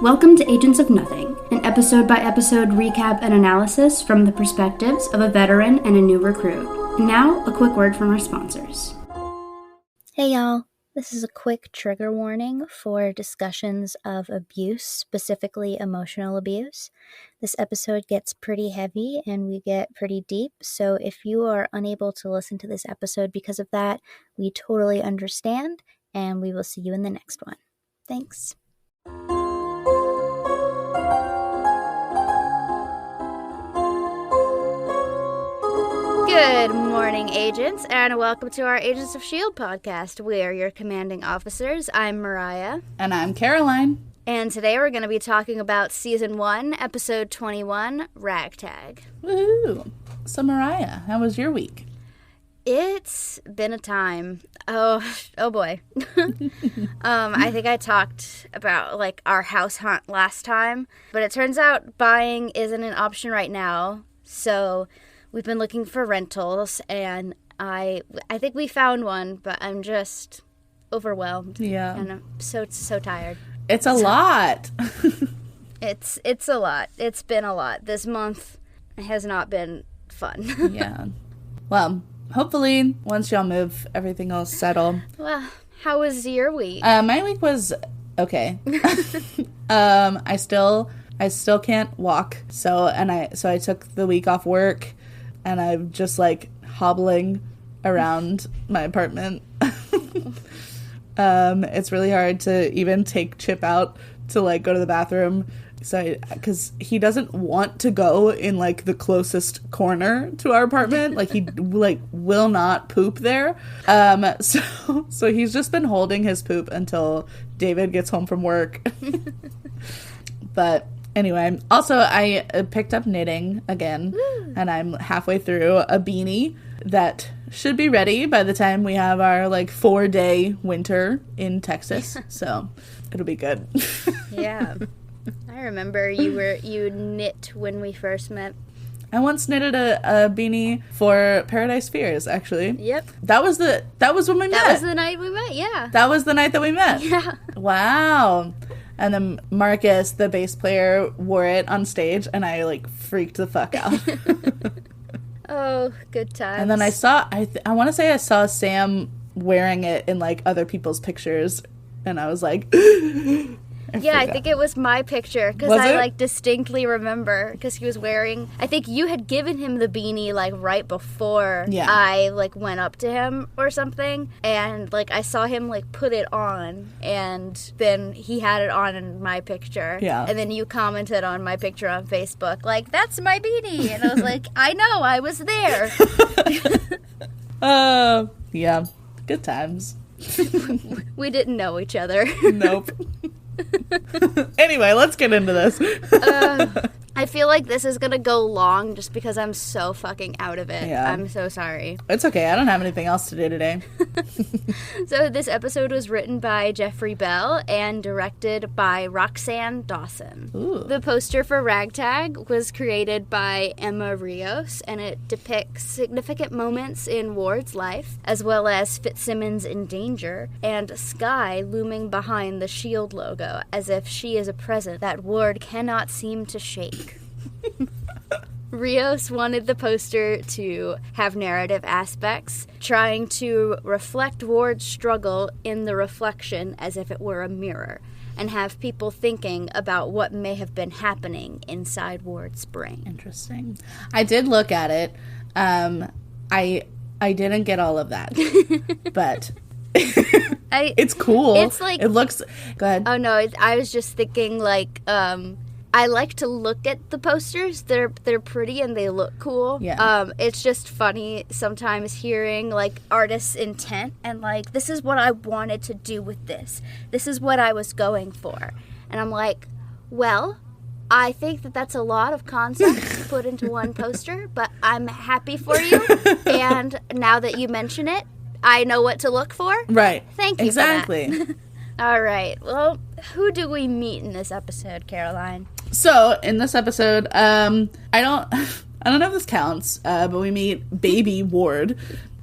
Welcome to Agents of Nothing, an episode-by-episode recap and analysis from the perspectives of a veteran and a new recruit. And now, a quick word from our sponsors. Hey y'all, this is a quick trigger warning for discussions of abuse, specifically emotional abuse. This episode gets pretty heavy and we get pretty deep, so if you are unable to listen to this episode because of that, we totally understand, and we will see you in the next one. Thanks. Good morning, agents, and welcome to our Agents of S.H.I.E.L.D. podcast. We are your commanding officers. I'm Mariah. And I'm Caroline. And today we're going to be talking about Season 1, Episode 21, Ragtag. Woohoo! So Mariah, how was your week? It's been a time. Oh boy. I think I talked about, our house hunt last time, but it turns out buying isn't an option right now, so we've been looking for rentals, and I think we found one, but I'm just overwhelmed. Yeah. And I'm so tired. It's a lot. It's a lot. It's been a lot. This month has not been fun. Yeah. Well, hopefully, once y'all move, everything will settle. Well, how was your week? My week was okay. I still can't walk, so I took the week off work. And I'm just, hobbling around my apartment. It's really hard to even take Chip out to, go to the bathroom. Because he doesn't want to go in, the closest corner to our apartment. He, will not poop there. So he's just been holding his poop until David gets home from work. But anyway, also I picked up knitting again. Woo. And I'm halfway through a beanie that should be ready by the time we have our 4-day winter in Texas. So it'll be good. Yeah. I remember you knit when we first met. I once knitted a beanie for Paradise Fears, actually. Yep. That was when we met. That was the night we met, yeah. That was the night that we met. Yeah. Wow. And then Marcus, the bass player, wore it on stage, and I, freaked the fuck out. Oh, good times. And then I want to say I saw Sam wearing it in, other people's pictures, and I was like... I think it was my picture, because I, distinctly remember, because he was wearing... I think you had given him the beanie, right before I, went up to him or something, and, I saw him, put it on, and then he had it on in my picture. Yeah. And then you commented on my picture on Facebook, that's my beanie! And I was like, I know, I was there! Yeah. Good times. We didn't know each other. Nope. Anyway, let's get into this. I feel like this is gonna go long just because I'm so fucking out of it. Yeah. I'm so sorry. It's okay. I don't have anything else to do today. So this episode was written by Jeffrey Bell and directed by Roxanne Dawson. Ooh. The poster for Ragtag was created by Emma Rios, and it depicts significant moments in Ward's life, as well as Fitzsimmons in danger, and Skye looming behind the S.H.I.E.L.D. logo, as if she is a present that Ward cannot seem to shake. Rios wanted the poster to have narrative aspects, trying to reflect Ward's struggle in the reflection as if it were a mirror, and have people thinking about what may have been happening inside Ward's brain. Interesting. I did look at it. I didn't get all of that, but... it's cool. It's it looks... Go ahead. Oh, no, I was just thinking, I like to look at the posters. They're pretty and they look cool. Yeah. It's just funny sometimes hearing, artists' intent and, this is what I wanted to do with this. This is what I was going for. And I'm like, well, I think that's a lot of concepts to put into one poster, but I'm happy for you. And now that you mention it, I know what to look for. Right. Thank you exactly. for that. All right. Well, who do we meet in this episode, Caroline? So, in this episode, I don't know if this counts, but we meet baby Ward.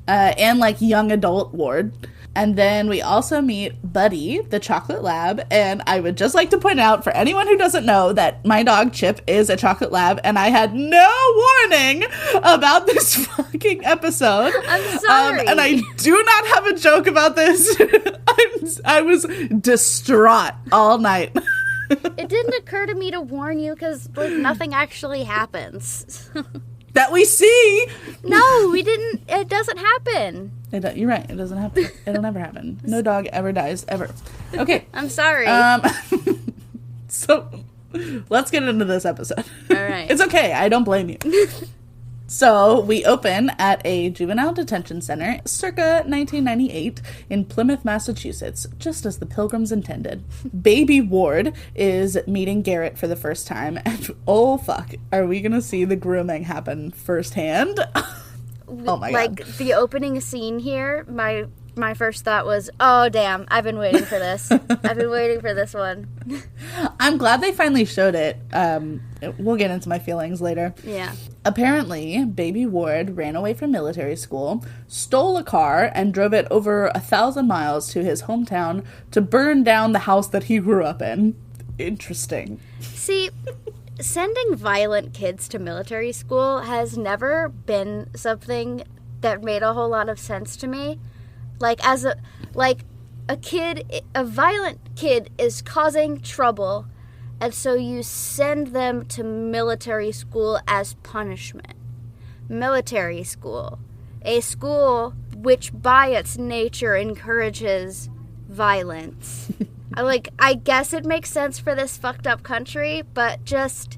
and like young adult Ward. And then we also meet Buddy, the chocolate lab. And I would just like to point out, for anyone who doesn't know, that my dog Chip is a chocolate lab, and I had no warning about this fucking episode. I'm sorry. And I do not have a joke about this. I was distraught all night. It didn't occur to me to warn you because like nothing actually happens. That we see. No, we didn't. It doesn't happen. You're right. It doesn't happen. It'll never happen. No dog ever dies, ever. Okay. I'm sorry. So, let's get into this episode. All right. It's okay. I don't blame you. So, we open at a juvenile detention center circa 1998 in Plymouth, Massachusetts, just as the Pilgrims intended. Baby Ward is meeting Garrett for the first time, and oh fuck, are we gonna see the grooming happen firsthand? Oh my god. Like, the opening scene here, my first thought was, oh, damn, I've been waiting for this. I've been waiting for this one. I'm glad they finally showed it. We'll get into my feelings later. Yeah. Apparently, Baby Ward ran away from military school, stole a car, and drove it over 1,000 miles to his hometown to burn down the house that he grew up in. Interesting. See, sending violent kids to military school has never been something that made a whole lot of sense to me. Like, a violent kid is causing trouble, and so you send them to military school as punishment. Military school. A school which by its nature encourages violence. I guess it makes sense for this fucked up country, but just,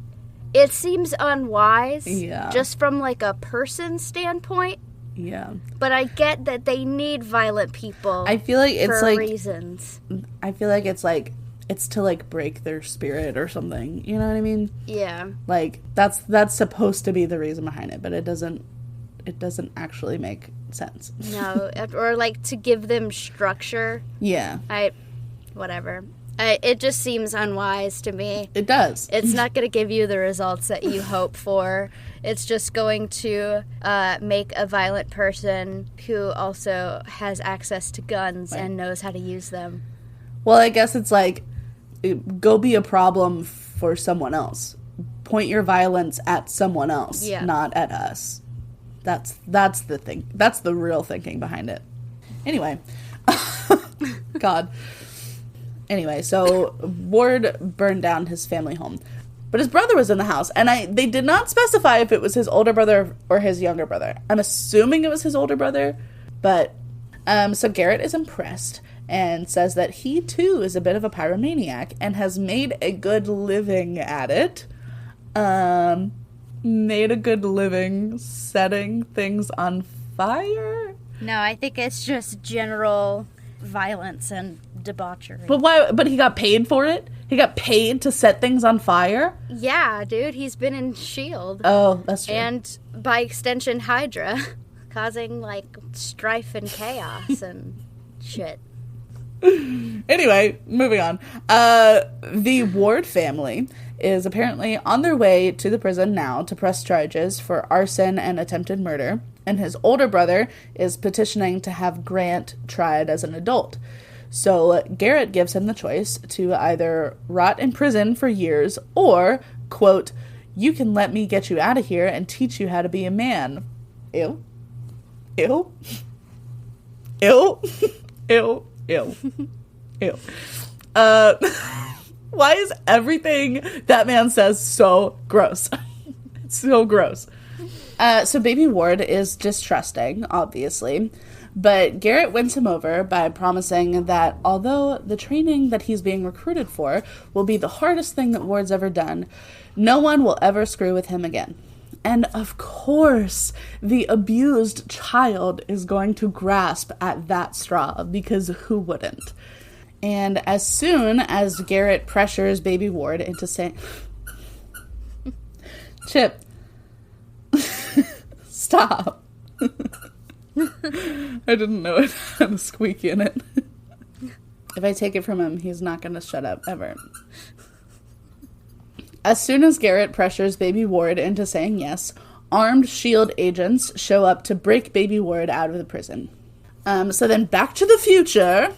it seems unwise. Yeah. Just from, like, a person standpoint. Yeah. But I get that they need violent people. I feel like it's for like reasons. I feel like it's to like break their spirit or something. You know what I mean? Yeah. Like that's supposed to be the reason behind it, but it doesn't actually make sense. No, or like to give them structure. Yeah. Whatever. It just seems unwise to me. It does. It's not going to give you the results that you hope for. It's just going to make a violent person who also has access to guns and knows how to use them. Well, I guess it's like, go be a problem for someone else. Point your violence at someone else, not at us. That's the thing. That's the real thinking behind it. Anyway. God. Anyway, so Ward burned down his family home. But his brother was in the house, and they did not specify if it was his older brother or his younger brother. I'm assuming it was his older brother, but so Garrett is impressed and says that he too is a bit of a pyromaniac and has made a good living at it. Made a good living setting things on fire? No, I think it's just general violence and debauchery. But why? But he got paid for it? He got paid to set things on fire? Yeah, dude, he's been in S.H.I.E.L.D. Oh, that's true. And by extension, Hydra, causing, like, strife and chaos and shit. Anyway, moving on. The Ward family is apparently on their way to the prison now to press charges for arson and attempted murder, and his older brother is petitioning to have Grant tried as an adult. So Garrett gives him the choice to either rot in prison for years or, quote, you can let me get you out of here and teach you how to be a man. Ew. Ew. Ew. Ew. Ew. Ew. Why is everything that man says so gross? It's so gross. So Baby Ward is distrusting, obviously, but Garrett wins him over by promising that although the training that he's being recruited for will be the hardest thing that Ward's ever done, no one will ever screw with him again. And of course, the abused child is going to grasp at that straw, because who wouldn't? And as soon as Garrett pressures Baby Ward into saying, Chip, stop. I didn't know it had a squeaky in it. If I take it from him, he's not going to shut up ever. As soon as Garrett pressures Baby Ward into saying yes, armed S.H.I.E.L.D. agents show up to break Baby Ward out of the prison. So then back to the future.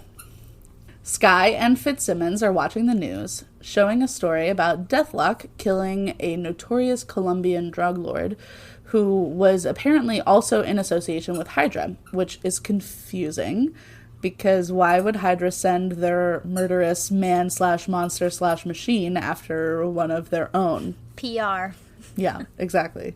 Skye and Fitzsimmons are watching the news, showing a story about Deathlock killing a notorious Colombian drug lord who was apparently also in association with Hydra, which is confusing because why would Hydra send their murderous man/monster/machine after one of their own? PR. Yeah, exactly.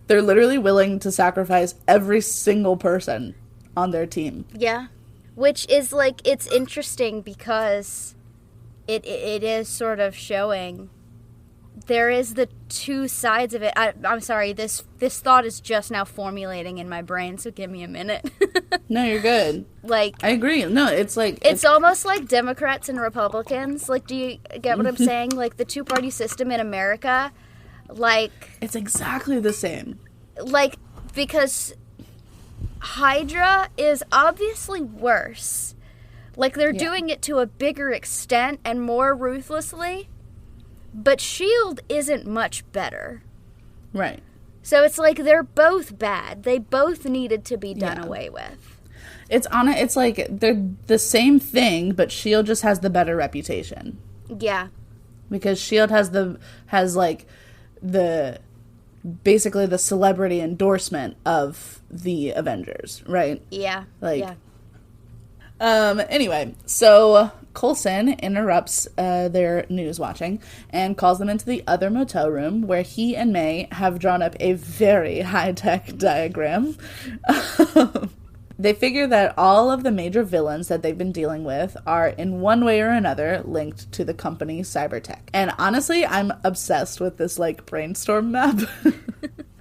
They're literally willing to sacrifice every single person on their team. Yeah. Which is, like, it's interesting because it is sort of showing there is the two sides of it. I'm sorry, this thought is just now formulating in my brain, so give me a minute. No, you're good. Like, I agree. No, it's like... It's almost like Democrats and Republicans. Like, do you get what I'm saying? Like, the two-party system in America, like... It's exactly the same. Like, because... Hydra is obviously worse. Like, they're doing it to a bigger extent and more ruthlessly. But S.H.I.E.L.D. isn't much better. Right. So it's like they're both bad. They both needed to be done away with. It's like they're the same thing, but S.H.I.E.L.D. just has the better reputation. Yeah. Because S.H.I.E.L.D. has basically the celebrity endorsement of the Avengers, right? Yeah. Anyway, so Coulson interrupts their news watching and calls them into the other motel room where he and May have drawn up a very high-tech diagram. They figure that all of the major villains that they've been dealing with are in one way or another linked to the company Cybertech. And honestly, I'm obsessed with this, like, brainstorm map.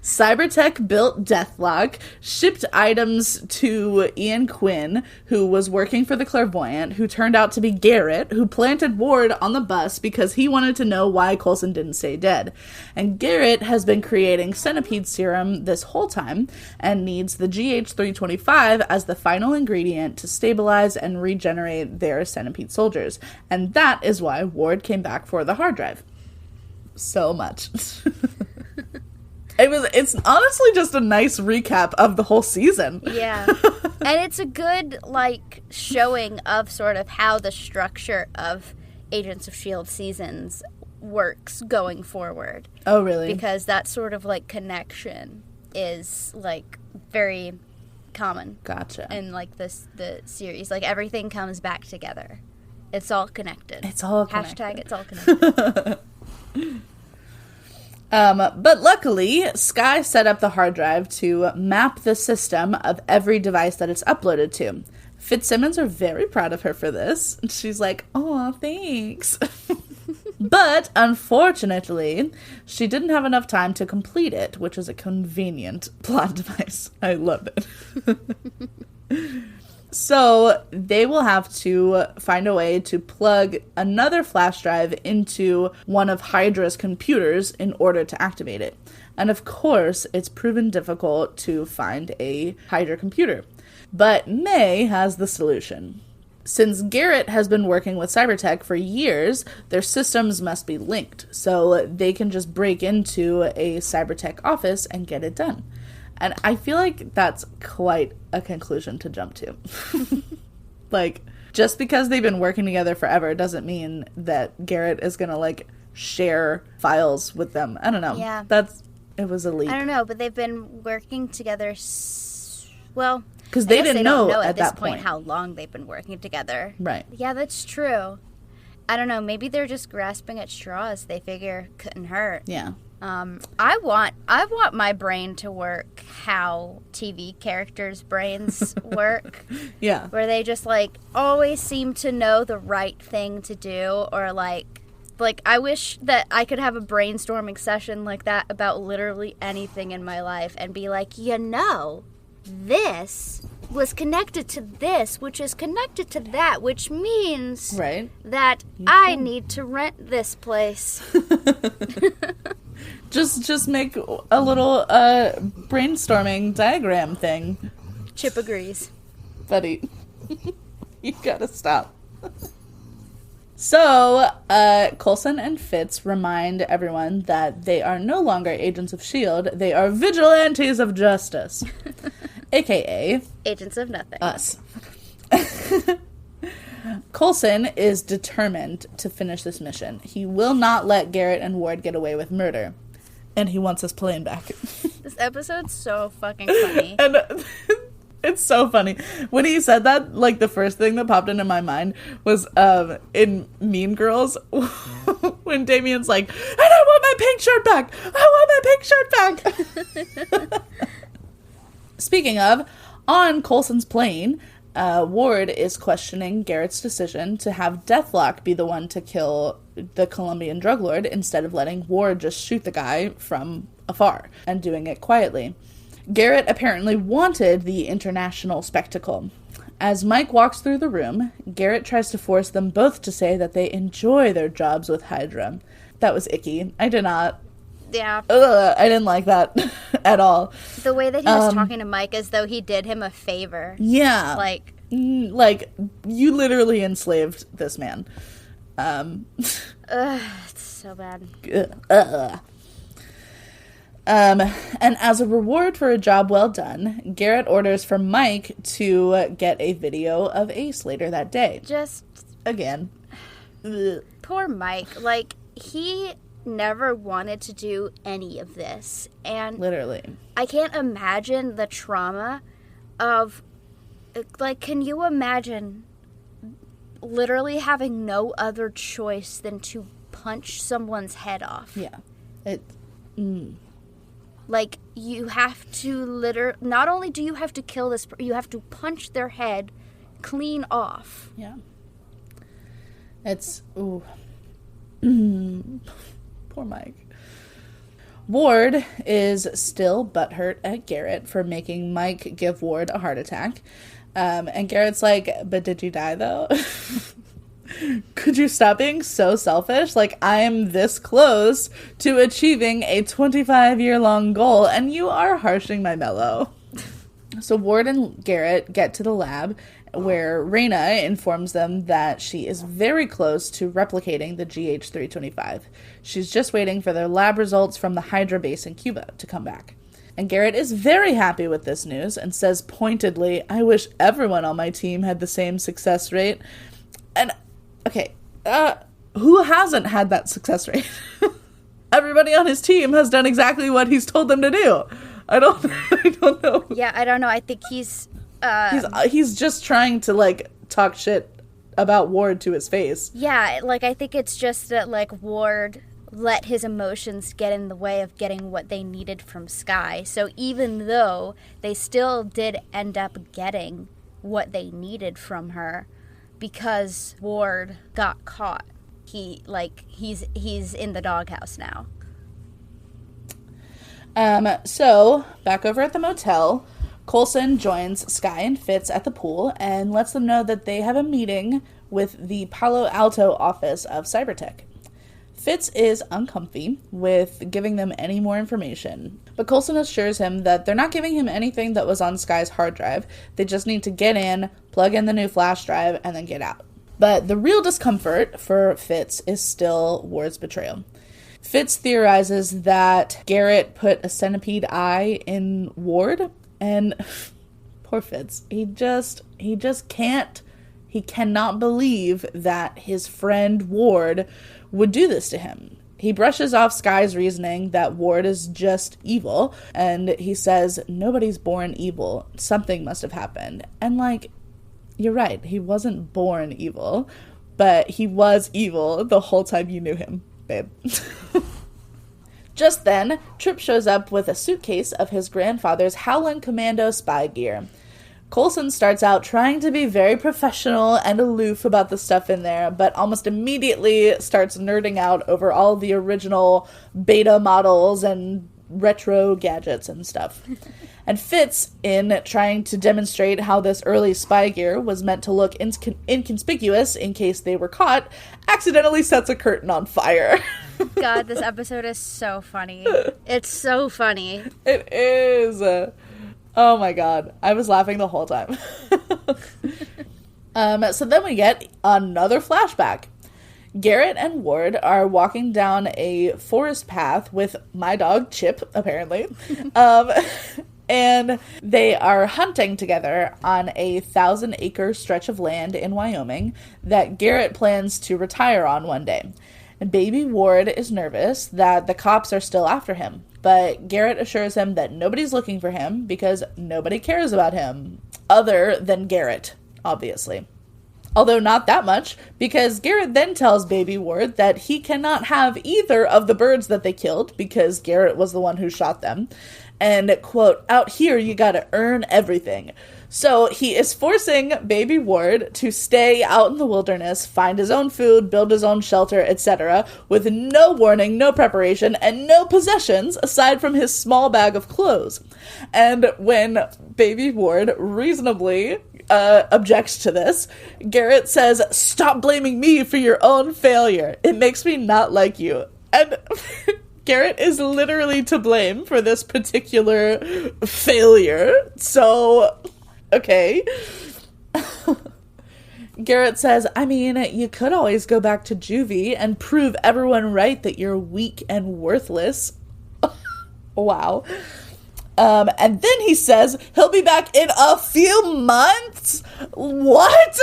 Cybertech built Deathlock, shipped items to Ian Quinn, who was working for the Clairvoyant, who turned out to be Garrett, who planted Ward on the bus because he wanted to know why Coulson didn't stay dead. And Garrett has been creating centipede serum this whole time and needs the GH325 as the final ingredient to stabilize and regenerate their centipede soldiers. And that is why Ward came back for the hard drive. So much. It's honestly just a nice recap of the whole season. Yeah. And it's a good, like, showing of sort of how the structure of Agents of S.H.I.E.L.D. seasons works going forward. Oh, really? Because that sort of, like, connection is, like, very common. Gotcha. In, like, the series. Like, everything comes back together. It's all connected. It's all connected. Hashtag it's all connected. But luckily, Skye set up the hard drive to map the system of every device that it's uploaded to. Fitzsimmons are very proud of her for this. She's like, "Oh, thanks." But, unfortunately, she didn't have enough time to complete it, which is a convenient plot device. I love it. So they will have to find a way to plug another flash drive into one of Hydra's computers in order to activate it. And of course, it's proven difficult to find a Hydra computer. But May has the solution. Since Garrett has been working with Cybertech for years, their systems must be linked, so they can just break into a Cybertech office and get it done. And I feel like that's quite a conclusion to jump to. Like, just because they've been working together forever doesn't mean that Garrett is going to, like, share files with them. I don't know. Yeah. It was a leap. I don't know, but they've been working together, well... Because they didn't know at this that point how long they've been working together. Right. Yeah, that's true. I don't know, maybe they're just grasping at straws. They figure couldn't hurt. Yeah. I want my brain to work how TV characters' brains work. Yeah. Where they just, like, always seem to know the right thing to do, or, like, I wish that I could have a brainstorming session like that about literally anything in my life and be like, this was connected to this, which is connected to that, which means that I need to rent this place. Just make a little brainstorming diagram thing. Chip agrees. Buddy, you gotta stop. So, Coulson and Fitz remind everyone that they are no longer agents of S.H.I.E.L.D., they are vigilantes of justice. AKA... Agents of Nothing. Us. Coulson is determined to finish this mission. He will not let Garrett and Ward get away with murder. And he wants his plane back. This episode's so fucking funny. And it's so funny. When he said that, like, the first thing that popped into my mind was in Mean Girls, when Damien's like, and I want my pink shirt back! I want my pink shirt back! Speaking of, on Coulson's plane, Ward is questioning Garrett's decision to have Deathlock be the one to kill the Colombian drug lord instead of letting Ward just shoot the guy from afar and doing it quietly. Garrett apparently wanted the international spectacle. As Mike walks through the room, Garrett tries to force them both to say that they enjoy their jobs with Hydra. That was icky. I did not. Yeah. I didn't like that at all. The way that he was talking to Mike as though he did him a favor. Yeah. Like, you literally enslaved this man. it's so bad. And as a reward for a job well done, Garrett orders for Mike to get a video of Ace later that day. Just... Again. Poor Mike. Like, he never wanted to do any of this. And... Literally. I can't imagine the trauma of... Like, can you imagine literally having no other choice than to punch someone's head off? Yeah. Like, you have to not only do you have to kill this, you have to punch their head clean off. Yeah. It's, ooh. Poor Mike. Ward is still butthurt at Garrett for making Mike give Ward a heart attack. And Garrett's like, but did you die, though? Could you stop being so selfish? Like, I'm this close to achieving a 25-year-long goal, and you are harshing my mellow. So Ward and Garrett get to the lab, where Raina informs them that she is very close to replicating the GH325. She's just waiting for their lab results from the Hydra base in Cuba to come back. And Garrett is very happy with this news and says pointedly, I wish everyone on my team had the same success rate. And, okay, who hasn't had that success rate? Everybody on his team has done exactly what he's told them to do. I don't know. Yeah, I don't know. I think he's just trying to, like, talk shit about Ward to his face. Yeah, like, I think it's just that, like, Ward let his emotions get in the way of getting what they needed from Skye. So even though they still did end up getting what they needed from her, because Ward got caught, he's in the doghouse now. So back over at the motel, Coulson joins Skye and Fitz at the pool and lets them know that they have a meeting with the Palo Alto office of Cybertech. Fitz is uncomfy with giving them any more information, but Coulson assures him that they're not giving him anything that was on Skye's hard drive. They just need to get in, plug in the new flash drive, and then get out. But the real discomfort for Fitz is still Ward's betrayal. Fitz theorizes that Garrett put a centipede eye in Ward, and poor Fitz, he just can't, he cannot believe that his friend Ward would do this to him. He brushes off Skye's reasoning that Ward is just evil, and he says, nobody's born evil. Something must have happened. And, like, you're right, he wasn't born evil, but he was evil the whole time you knew him, babe. Just then, Tripp shows up with a suitcase of his grandfather's Howland Commando spy gear. Coulson starts out trying to be very professional and aloof about the stuff in there, but almost immediately starts nerding out over all the original beta models and retro gadgets and stuff. And Fitz, in trying to demonstrate how this early spy gear was meant to look inconspicuous in case they were caught, accidentally sets a curtain on fire. God, this episode is so funny. It's so funny. It is. Oh my god. I was laughing the whole time. So then we get another flashback. Garrett and Ward are walking down a forest path with my dog, Chip, apparently. And they are hunting together on a 1,000-acre stretch of land in Wyoming that Garrett plans to retire on one day. And baby Ward is nervous that the cops are still after him, but Garrett assures him that nobody's looking for him because nobody cares about him, other than Garrett, obviously. Although not that much, because Garrett then tells baby Ward that he cannot have either of the birds that they killed, because Garrett was the one who shot them. And, quote, out here you gotta earn everything. So he is forcing baby Ward to stay out in the wilderness, find his own food, build his own shelter, etc., with no warning, no preparation, and no possessions aside from his small bag of clothes. And when baby Ward reasonably objects to this, Garrett says, "Stop blaming me for your own failure. It makes me not like you." And Garrett is literally to blame for this particular failure. So, okay. Garrett says, I mean, you could always go back to juvie and prove everyone right that you're weak and worthless. Wow. And then he says he'll be back in a few months? What?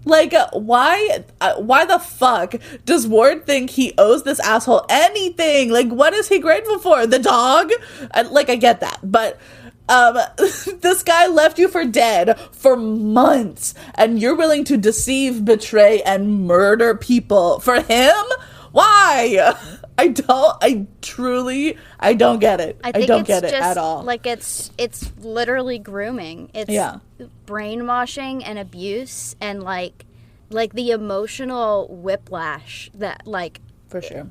Like, why the fuck does Ward think he owes this asshole anything? Like, what is he grateful for? The dog? I get that. But, this guy left you for dead for months, and you're willing to deceive, betray, and murder people for him? Why? I don't get it. I don't get it at all. Like, it's literally grooming. It's brainwashing and abuse and like the emotional whiplash that, like, for sure.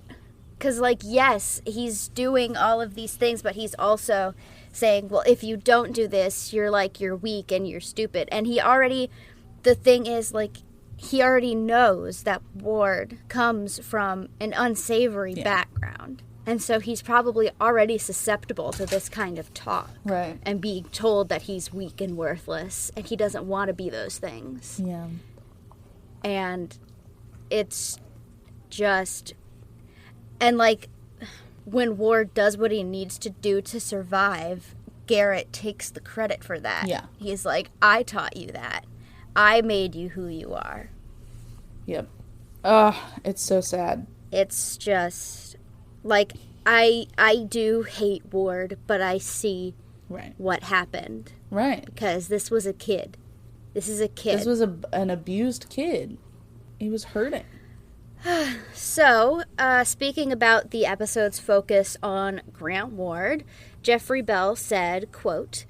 Because, like, yes, he's doing all of these things, but he's also saying, well, if you don't do this, you're weak and you're stupid. And the thing is, like, he already knows that Ward comes from an unsavory background. And so he's probably already susceptible to this kind of talk. Right. And being told that he's weak and worthless. And he doesn't want to be those things. Yeah. And it's just... And, like, when Ward does what he needs to do to survive, Garrett takes the credit for that. Yeah. He's like, I taught you that. I made you who you are. Yep. Ugh, it's so sad. It's just, like, I do hate Ward, but I see what happened. Right. Because this was a kid. This is a kid. This was an abused kid. He was hurting. So, speaking about the episode's focus on Grant Ward, Jeffrey Bell said, quote,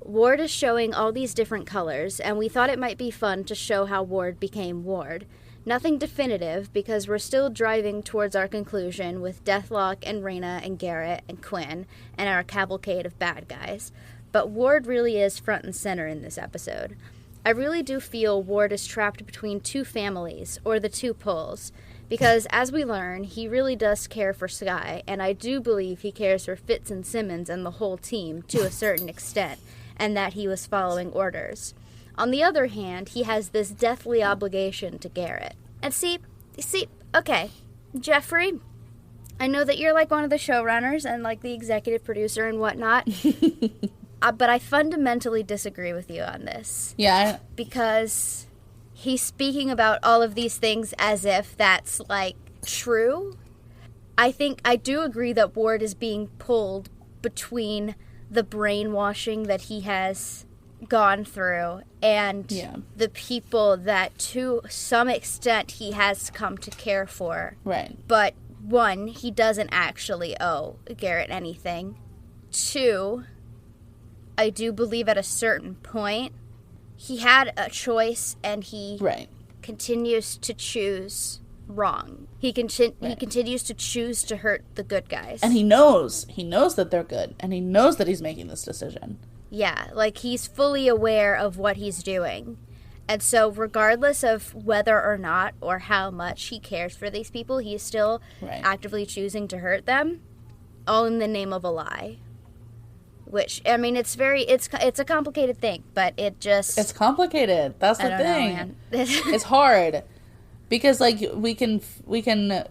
Ward is showing all these different colors, and we thought it might be fun to show how Ward became Ward. Nothing definitive, because we're still driving towards our conclusion with Deathlock and Raina and Garrett and Quinn and our cavalcade of bad guys. But Ward really is front and center in this episode. I really do feel Ward is trapped between two families, or the two poles, because as we learn, he really does care for Skye, and I do believe he cares for Fitz and Simmons and the whole team to a certain extent, and that he was following orders. On the other hand, he has this deathly obligation to Garrett. And see, okay, Jeffrey, I know that you're like one of the showrunners and like the executive producer and whatnot, but I fundamentally disagree with you on this. Yeah. Because he's speaking about all of these things as if that's, like, true. I do agree that Ward is being pulled between the brainwashing that he has gone through and the people that to some extent he has come to care for. Right. But one, he doesn't actually owe Garrett anything. Two, I do believe at a certain point he had a choice and he continues to choose wrong. He continues to choose to hurt the good guys. And he knows that they're good, and he knows that he's making this decision. Yeah, like he's fully aware of what he's doing. And so regardless of whether or not or how much he cares for these people, he's still actively choosing to hurt them, all in the name of a lie. Which, I mean, it's a complicated thing, but it's complicated. That's the thing. Know, man. It's hard. Because, like, we can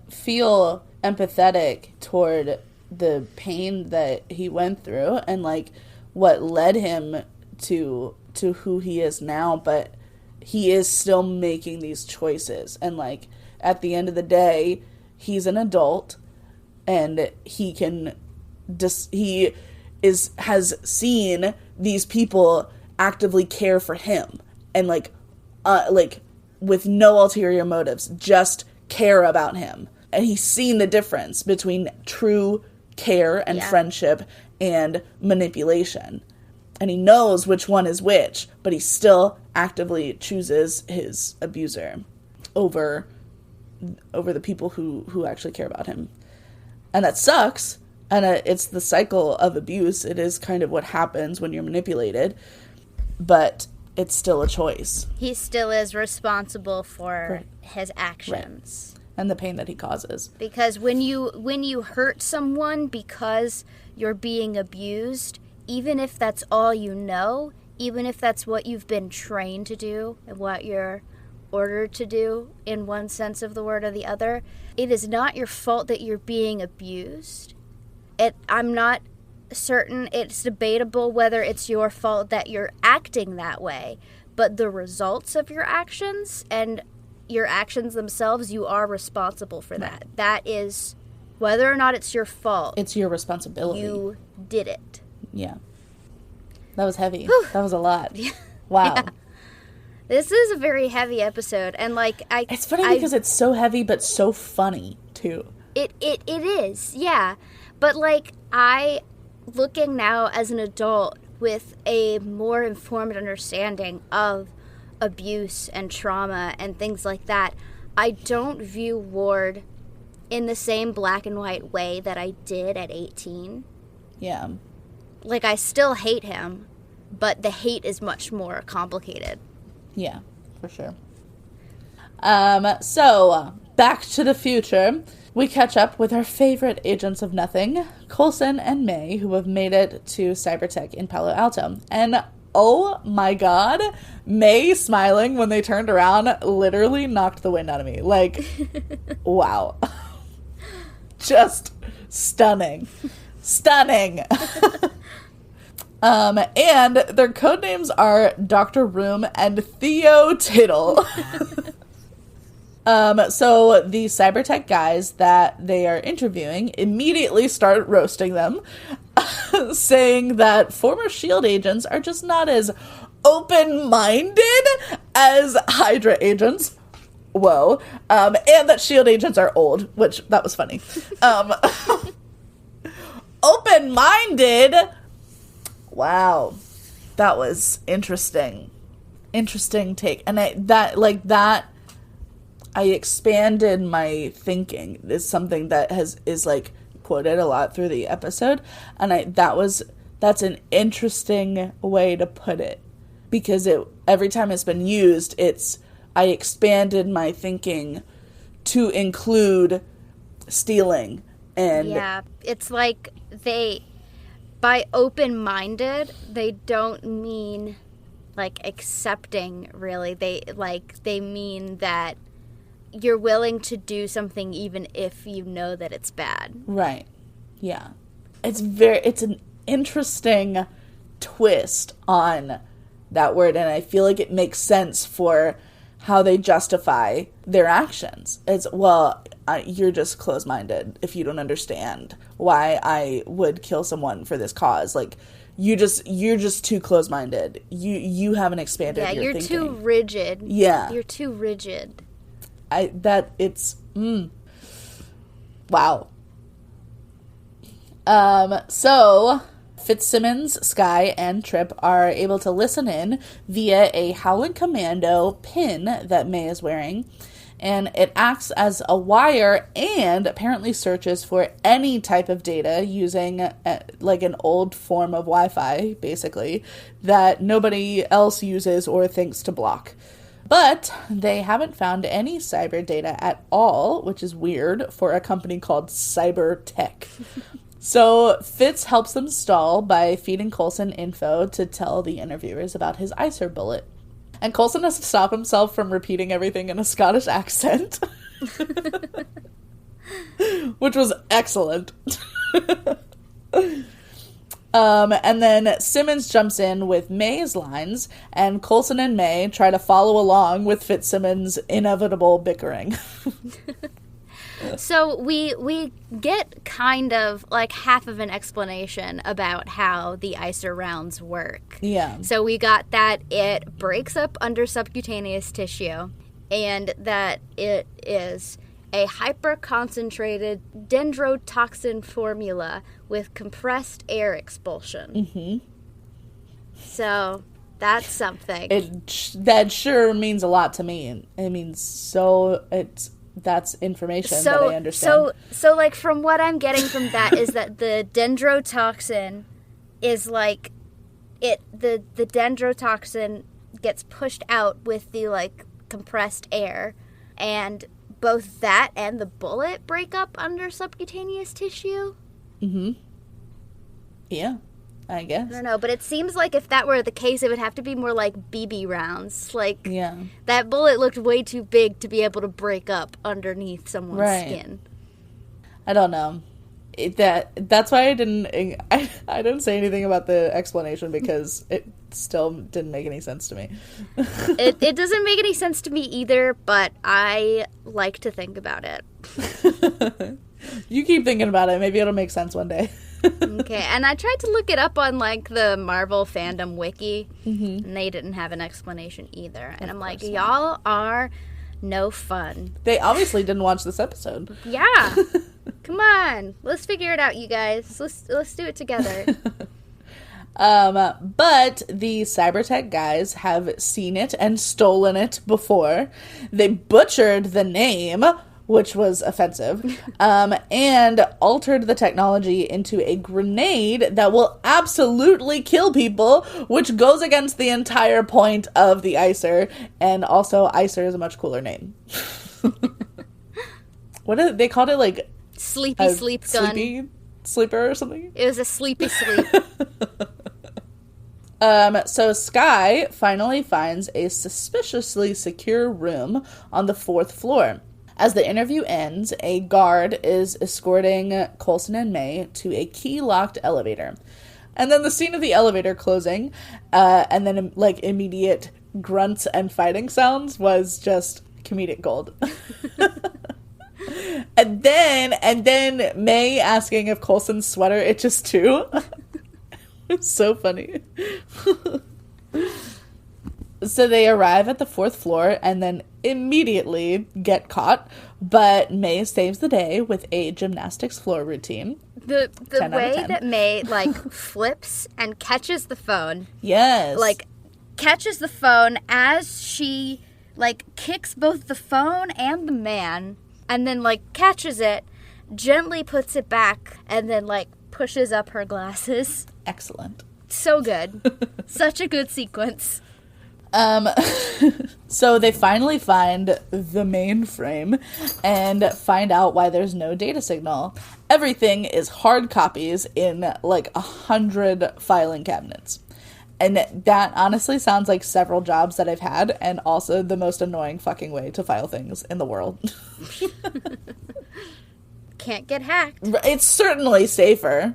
feel empathetic toward the pain that he went through and, like, what led him to who he is now, but he is still making these choices. And, like, at the end of the day, he's an adult, and he has seen these people actively care for him, and, like, with no ulterior motives, just care about him. And he's seen the difference between true care and friendship and manipulation. And he knows which one is which, but he still actively chooses his abuser over the people who actually care about him. And that sucks. And it's the cycle of abuse. It is kind of what happens when you're manipulated. But it's still a choice. He still is responsible for his actions. Right. And the pain that he causes. Because when you hurt someone because you're being abused, even if that's all you know, even if that's what you've been trained to do and what you're ordered to do in one sense of the word or the other, it is not your fault that you're being abused. I'm not certain, it's debatable whether it's your fault that you're acting that way, but the results of your actions and your actions themselves, you are responsible for that. Right. That is, whether or not it's your fault, it's your responsibility. You did it. Yeah. That was heavy. Whew. That was a lot. Wow. Yeah. This is a very heavy episode, and, like, it's funny because it's so heavy but so funny too. It is, yeah. But, like, looking now as an adult with a more informed understanding of abuse and trauma and things like that, I don't view Ward in the same black and white way that I did at 18. Yeah. Like, I still hate him, but the hate is much more complicated. Yeah, for sure. So, Back to the Future. We catch up with our favorite agents of nothing, Coulson and May, who have made it to Cybertech in Palo Alto. And oh my god, May smiling when they turned around literally knocked the wind out of me. Like, wow. Just stunning. Stunning. And their codenames are Dr. Room and Theo Tittle. So the Cybertech guys that they are interviewing immediately start roasting them, saying that former S.H.I.E.L.D. agents are just not as open-minded as Hydra agents. Whoa. And that S.H.I.E.L.D. agents are old, which, that was funny. Open-minded? Wow. That was interesting. Interesting take. And I expanded my thinking is something that is like quoted a lot through the episode, and that's an interesting way to put it, because every time it's been used, I expanded my thinking to include stealing. And yeah, it's like by open-minded, they don't mean like accepting, really. They mean that you're willing to do something even if you know that it's bad. Right. Yeah. It's an interesting twist on that word, and I feel like it makes sense for how they justify their actions. It's, well, you're just closed-minded if you don't understand why I would kill someone for this cause. Like, you're just too closed-minded. You haven't expanded your thinking. Yeah, you're too rigid. Yeah. You're too rigid. Wow. So Fitzsimmons, Skye, and Trip are able to listen in via a Howling Commando pin that May is wearing, and it acts as a wire and apparently searches for any type of data using like an old form of Wi-Fi, basically, that nobody else uses or thinks to block. But they haven't found any cyber data at all, which is weird for a company called Cybertech. So Fitz helps them stall by feeding Coulson info to tell the interviewers about his ICER bullet. And Coulson has to stop himself from repeating everything in a Scottish accent. Which was excellent. And then Simmons jumps in with May's lines, and Coulson and May try to follow along with Fitzsimmons' inevitable bickering. So we get kind of like half of an explanation about how the ICER rounds work. Yeah. So we got that it breaks up under subcutaneous tissue, and that it is a hyper-concentrated dendrotoxin formula with compressed air expulsion. Mm-hmm. So that's something. That sure means a lot to me. It means that's information that I understand. So like from what I'm getting from that is that the dendrotoxin is like the dendrotoxin gets pushed out with the like compressed air, and both that and the bullet break up under subcutaneous tissue. Mm-hmm. Yeah, I guess. I don't know, but it seems like if that were the case, it would have to be more like BB rounds. Like, yeah, that bullet looked way too big to be able to break up underneath someone's skin. I don't know. That's why I didn't say anything about the explanation, because it still didn't make any sense to me. It doesn't make any sense to me either, but I like to think about it. You keep thinking about it. Maybe it'll make sense one day. Okay, and I tried to look it up on like the Marvel fandom wiki, mm-hmm. and they didn't have an explanation either. And I'm like, y'all are no fun. They obviously didn't watch this episode. Yeah. Come on, let's figure it out, you guys. Let's do it together. But the Cybertech guys have seen it and stolen it before. They butchered the name, which was offensive, and altered the technology into a grenade that will absolutely kill people, which goes against the entire point of the ICER. And also, ICER is a much cooler name. They called it like Sleepy Sleep Gun. Sleepy Sleeper or something? It was a Sleepy Sleep. So Skye finally finds a suspiciously secure room on the 4th floor. As the interview ends, a guard is escorting Coulson and May to a key-locked elevator. And then the scene of the elevator closing, and then like immediate grunts and fighting sounds was just comedic gold. And then May asking if Coulson's sweater itches too. It's so funny. So they arrive at the 4th floor and then immediately get caught, but May saves the day with a gymnastics floor routine. The way that May like flips and catches the phone. Yes. Like catches the phone as she like kicks both the phone and the man, and then like catches it, gently puts it back, and then like pushes up her glasses. Excellent. So good. Such a good sequence. So they finally find the mainframe and find out why there's no data signal. Everything is hard copies in like 100 filing cabinets. And that honestly sounds like several jobs that I've had, and also the most annoying fucking way to file things in the world. Can't get hacked. It's certainly safer,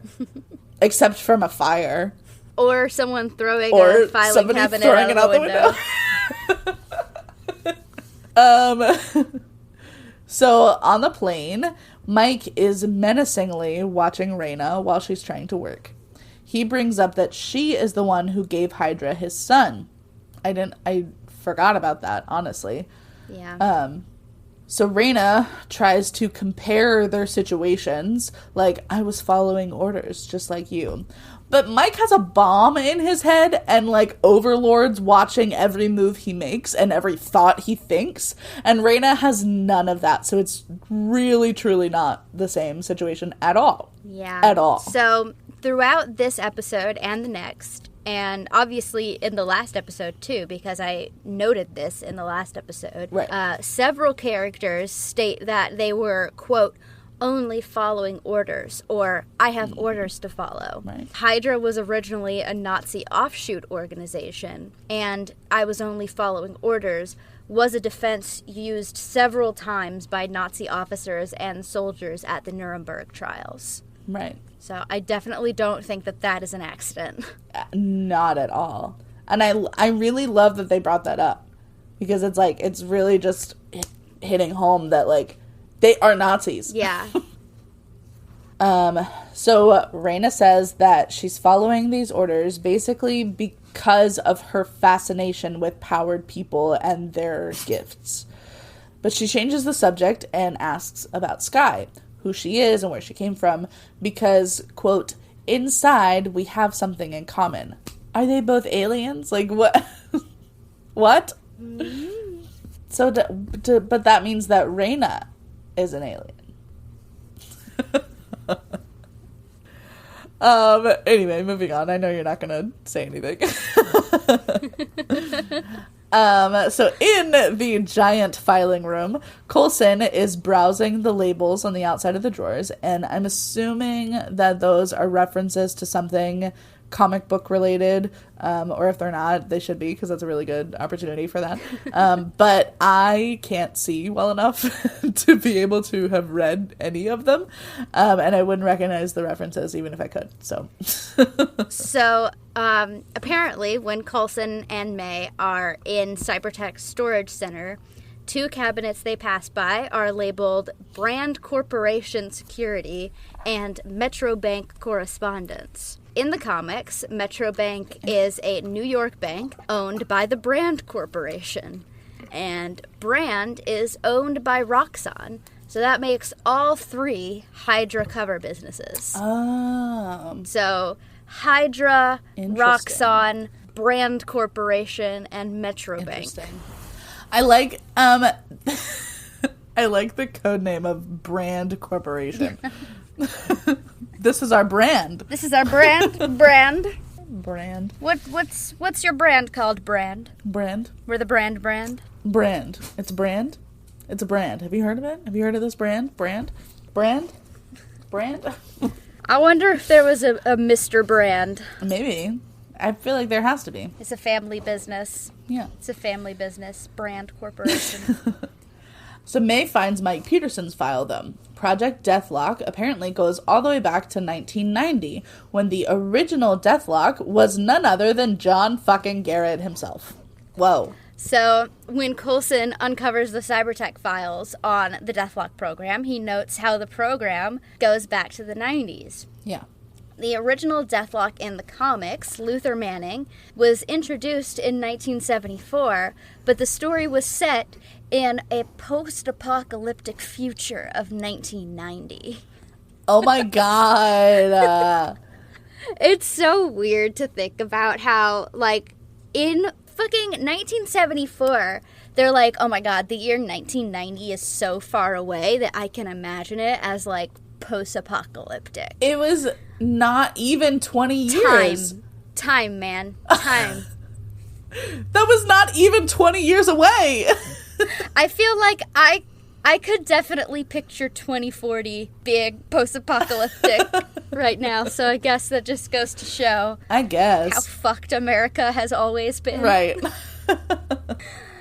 except from a fire. Or someone throwing a filing cabinet out the window. So on the plane, Mike is menacingly watching Raina while she's trying to work. He brings up that she is the one who gave Hydra his son. I forgot about that, honestly. Yeah. So Raina tries to compare their situations, like, I was following orders just like you. But Mike has a bomb in his head, and like overlords watching every move he makes and every thought he thinks, and Raina has none of that. So it's really, truly not the same situation at all. Yeah. At all. So throughout this episode and the next, and obviously in the last episode too, because I noted this in the last episode, right. Several characters state that they were, quote, only following orders, or I have orders to follow. Right. Hydra was originally a Nazi offshoot organization, and I was only following orders was a defense used several times by Nazi officers and soldiers at the Nuremberg trials. Right. So I definitely don't think that that is an accident. Not at all. And I really love that they brought that up, because it's like, it's really just hitting home that, like, they are Nazis. Yeah. So Raina says that she's following these orders basically because of her fascination with powered people and their gifts. But she changes the subject and asks about Sky, who she is and where she came from, because, quote, inside we have something in common. Are they both aliens? Like, what? What? Mm-hmm. So, but that means that Raina is an alien. Anyway, moving on. I know you're not gonna say anything. So in the giant filing room, Coulson is browsing the labels on the outside of the drawers, and I'm assuming that those are references to something comic book related, or if they're not, they should be, because that's a really good opportunity for that. But I can't see well enough to be able to have read any of them, and I wouldn't recognize the references even if I could. So Apparently when Coulson and May are in Cybertech's storage center, two cabinets they pass by are labeled Brand Corporation Security and Metro Bank Correspondence. In the comics, Metro Bank is a New York bank owned by the Brand Corporation, and Brand is owned by Roxxon, so that makes all three Hydra cover businesses. So Hydra, Roxxon, Brand Corporation, and Metro Bank. I like I like the code name of Brand Corporation. This is our brand. This is our brand. Brand. What's your brand called? Brand. We're the brand. It's a brand. It's a brand. Have you heard of it? Have you heard of this brand? Brand. I wonder if there was a Mr. Brand. Maybe. I feel like there has to be. It's a family business. Yeah. It's a family business. Brand Corporation. So May finds Mike Peterson's file, though. Project Deathlock apparently goes all the way back to 1990, when the original Deathlock was none other than John fucking Garrett himself. Whoa. So when Coulson uncovers the Cybertech files on the Deathlock program, he notes how the program goes back to the 90s. Yeah. The original Deathlock in the comics, Luther Manning, was introduced in 1974, but the story was set in a post-apocalyptic future of 1990. Oh my god. It's so weird to think about how, like, in fucking 1974, they're like, oh my god, the year 1990 is so far away that I can imagine it as, like, post-apocalyptic. It was not even 20 years. Time, man. Time. That was not even 20 years away. I feel like I could definitely picture 2040 being post-apocalyptic right now, so I guess that just goes to show I guess how fucked America has always been. Right.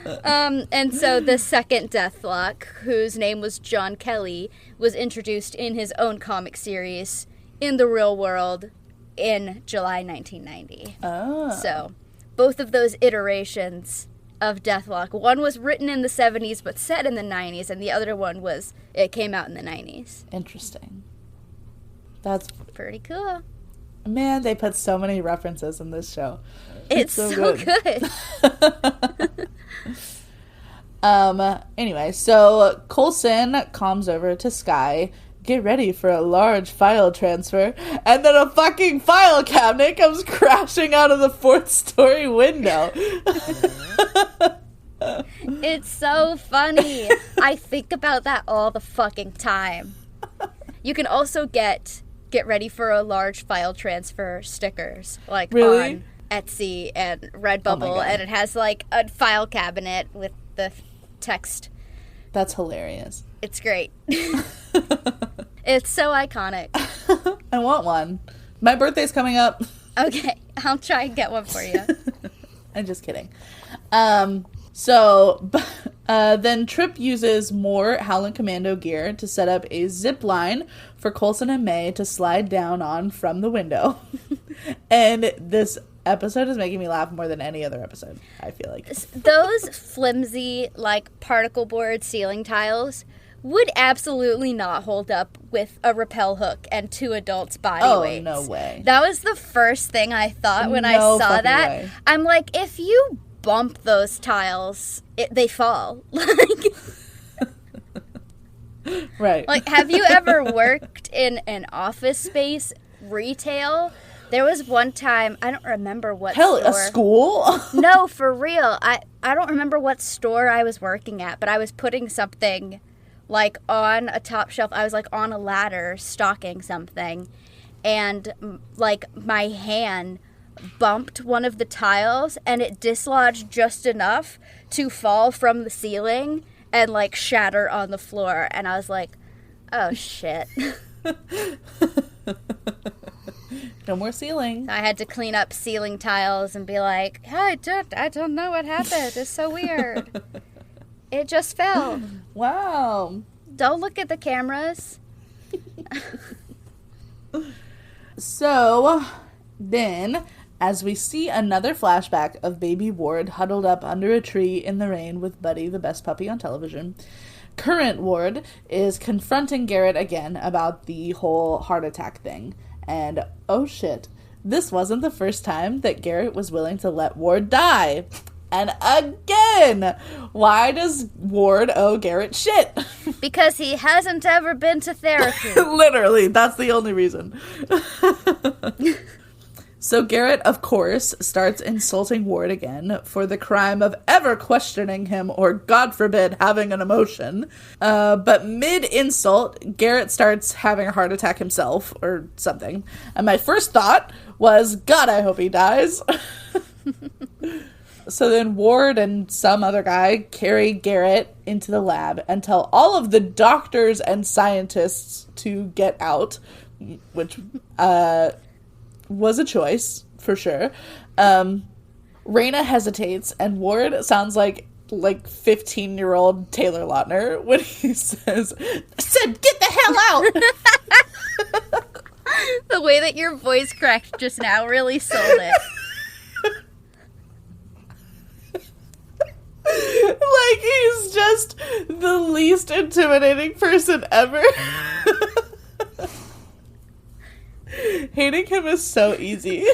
And so the second Deathlock, whose name was John Kelly, was introduced in his own comic series in the real world in July 1990. Oh. So both of those iterations of Deathlock, one was written in the 70s but set in the 90s, and the other one it came out in the 90s. Interesting. That's pretty cool. Man, they put so many references in this show. It's so good. Anyway, so Coulson comes over to Sky, get ready for a large file transfer, and then a fucking file cabinet comes crashing out of the 4th-story window. It's so funny. I think about that all the fucking time. You can also get ready for a large file transfer stickers, like really? On Etsy and Redbubble, and it has like a file cabinet with the text. That's hilarious. It's great. It's so iconic. I want one. My birthday's coming up. Okay, I'll try and get one for you. I'm just kidding. Then Trip uses more Howlin' Commando gear to set up a zip line for Coulson and May to slide down on from the window. And this episode is making me laugh more than any other episode, I feel like. Those flimsy, like, particle board ceiling tiles would absolutely not hold up with a rappel hook and 2 adults' body weights. Oh, no way. That was the first thing I thought when I saw that. Way. I'm like, if you bump those tiles, they fall. Right. Like, have you ever worked in an office space, retail? There was one time, I don't remember what store. A school? No, for real. I don't remember what store I was working at, but I was putting something, like, on a top shelf. I was, like, on a ladder stocking something, and, like, my hand bumped one of the tiles, and it dislodged just enough to fall from the ceiling and, like, shatter on the floor. And I was like, oh, shit. No more ceiling. I had to clean up ceiling tiles and be like, I don't know what happened. It's so weird. It just fell. Wow. Don't look at the cameras. So, then, as we see another flashback of baby Ward huddled up under a tree in the rain with Buddy, the best puppy on television, current Ward is confronting Garrett again about the whole heart attack thing. And, oh shit, this wasn't the first time that Garrett was willing to let Ward die. And again, why does Ward owe Garrett shit? Because he hasn't ever been to therapy. Literally, that's the only reason. So Garrett, of course, starts insulting Ward again for the crime of ever questioning him or, God forbid, having an emotion. But mid-insult, Garrett starts having a heart attack himself or something. And my first thought was, God, I hope he dies. So then Ward and some other guy carry Garrett into the lab and tell all of the doctors and scientists to get out, which was a choice, for sure. Raina hesitates, and Ward sounds like 15-year-old Taylor Lautner when he says, "Said, get the hell out!" The way that your voice cracked just now really sold it. Like he's just the least intimidating person ever. Hating him is so easy.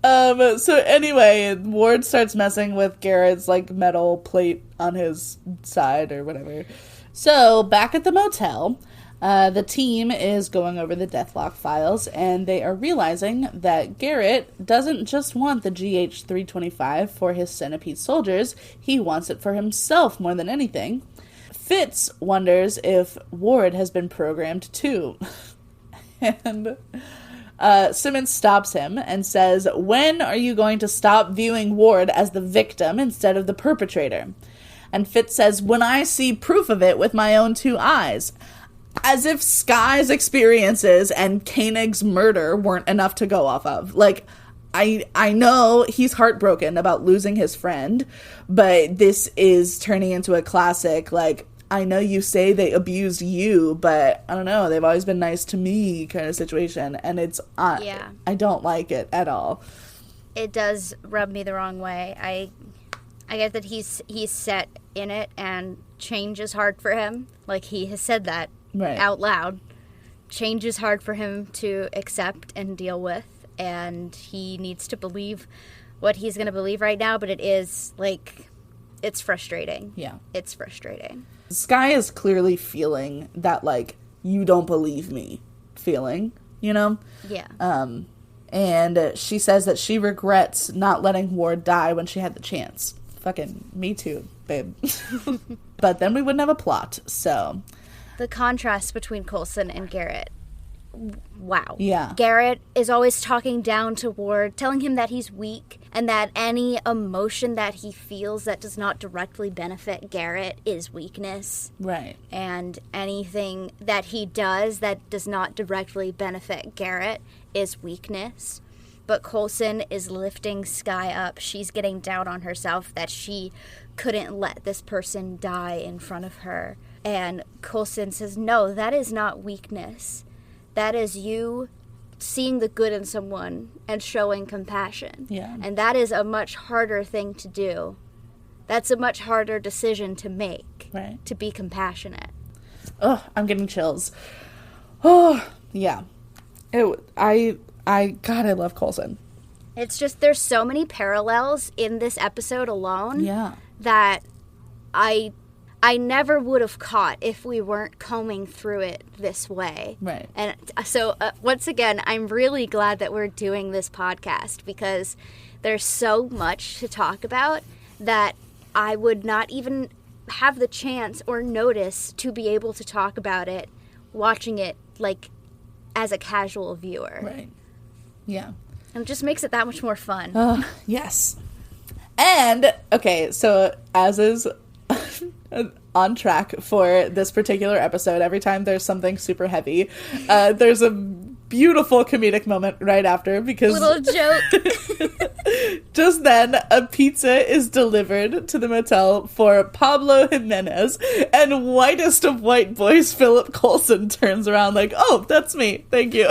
So anyway, Ward starts messing with Garrett's metal plate on his side or whatever. So back at the motel, the team is going over the Deathlock files, and they are realizing that Garrett doesn't just want the GH-325 for his Centipede soldiers, he wants it for himself more than anything. Fitz wonders if Ward has been programmed too. And Simmons stops him and says, "When are you going to stop viewing Ward as the victim instead of the perpetrator?" And Fitz says, "When I see proof of it with my own 2 eyes." As if Skye's experiences and Koenig's murder weren't enough to go off of. I know he's heartbroken about losing his friend, but this is turning into a classic, I know you say they abused you, but I don't know, they've always been nice to me kind of situation. And it's, Yeah. I don't like it at all. It does rub me the wrong way. I get that he's set in it and change is hard for him. He has said that. Right. Out loud. Change is hard for him to accept and deal with, and he needs to believe what he's going to believe right now, but it is, it's frustrating. Yeah. It's frustrating. Skye is clearly feeling that, you don't believe me feeling, you know? Yeah. And she says that she regrets not letting Ward die when she had the chance. Fucking me too, babe. But then we wouldn't have a plot, so... The contrast between Coulson and Garrett. Wow. Yeah. Garrett is always talking down to Ward, telling him that he's weak and that any emotion that he feels that does not directly benefit Garrett is weakness. Right. And anything that he does that does not directly benefit Garrett is weakness. But Coulson is lifting Skye up. She's getting down on herself that she couldn't let this person die in front of her. And Coulson says, no, that is not weakness. That is you seeing the good in someone and showing compassion. Yeah. And that is a much harder thing to do. That's a much harder decision to make. Right. To be compassionate. Oh, I'm getting chills. Oh, yeah. God, I love Coulson. It's just, there's so many parallels in this episode alone. Yeah. That I never would have caught if we weren't combing through it this way. Right. And so, once again, I'm really glad that we're doing this podcast because there's so much to talk about that I would not even have the chance or notice to be able to talk about it watching it, like, as a casual viewer. Right. Yeah. And it just makes it that much more fun. Yes. And, okay, so as is on track for this particular episode, every time there's something super heavy, there's a beautiful comedic moment right after because... Little joke. Just then, a pizza is delivered to the motel for Pablo Jimenez, and whitest of white boys, Philip Coulson, turns around like, oh, that's me. Thank you.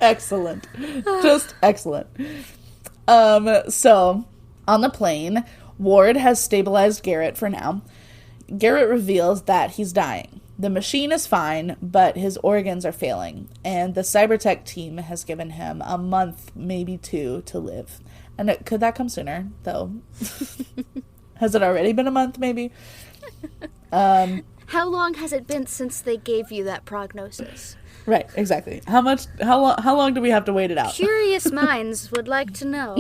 Excellent. Just excellent. So, on the plane, Ward has stabilized Garrett for now. Garrett reveals that he's dying. The machine is fine, but his organs are failing, and the cybertech team has given him a month, maybe 2, to live. And could that come sooner, though? Has it already been a month, maybe? How long has it been since they gave you that prognosis? Right, exactly. How long do we have to wait it out? Curious minds would like to know.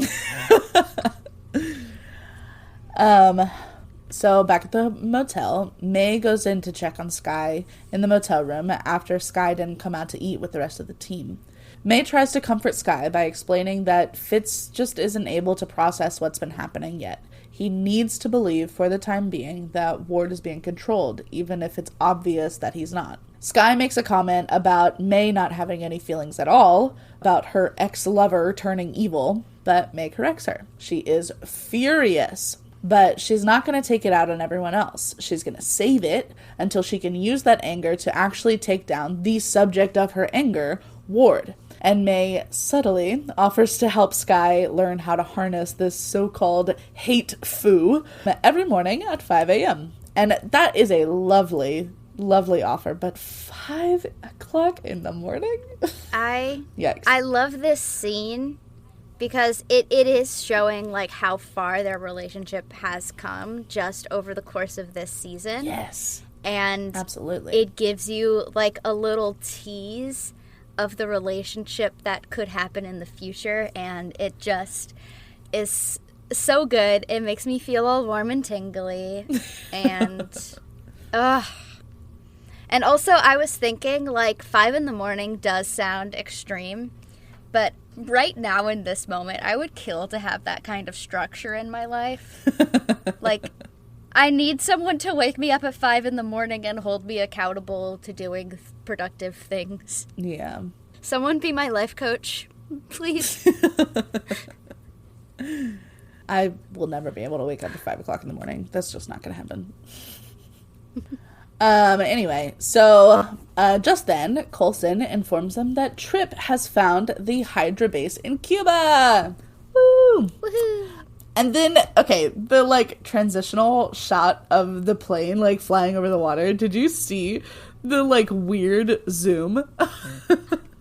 So back at the motel, May goes in to check on Skye in the motel room after Skye didn't come out to eat with the rest of the team. May tries to comfort Skye by explaining that Fitz just isn't able to process what's been happening yet. He needs to believe for the time being that Ward is being controlled, even if it's obvious that he's not. Skye makes a comment about May not having any feelings at all, about her ex-lover turning evil, but May corrects her. She is furious. But she's not going to take it out on everyone else. She's going to save it until she can use that anger to actually take down the subject of her anger, Ward. And May subtly offers to help Skye learn how to harness this so-called hate foo every morning at 5 a.m. And that is a lovely, lovely offer. But 5 o'clock in the morning? Yikes. I love this scene. Because it is showing, like, how far their relationship has come just over the course of this season. Yes. And absolutely, it gives you, like, a little tease of the relationship that could happen in the future. And it just is so good. It makes me feel all warm and tingly. And, And also, I was thinking, like, 5 in the morning does sound extreme. But right now in this moment, I would kill to have that kind of structure in my life. Like, I need someone to wake me up at 5 in the morning and hold me accountable to doing productive things. Yeah. Someone be my life coach, please. I will never be able to wake up at 5 o'clock in the morning. That's just not going to happen. Anyway, so just then, Coulson informs them that Trip has found the Hydra base in Cuba. Woo! Woohoo! And then, okay, the, like, transitional shot of the plane, like, flying over the water. Did you see the, like, weird zoom?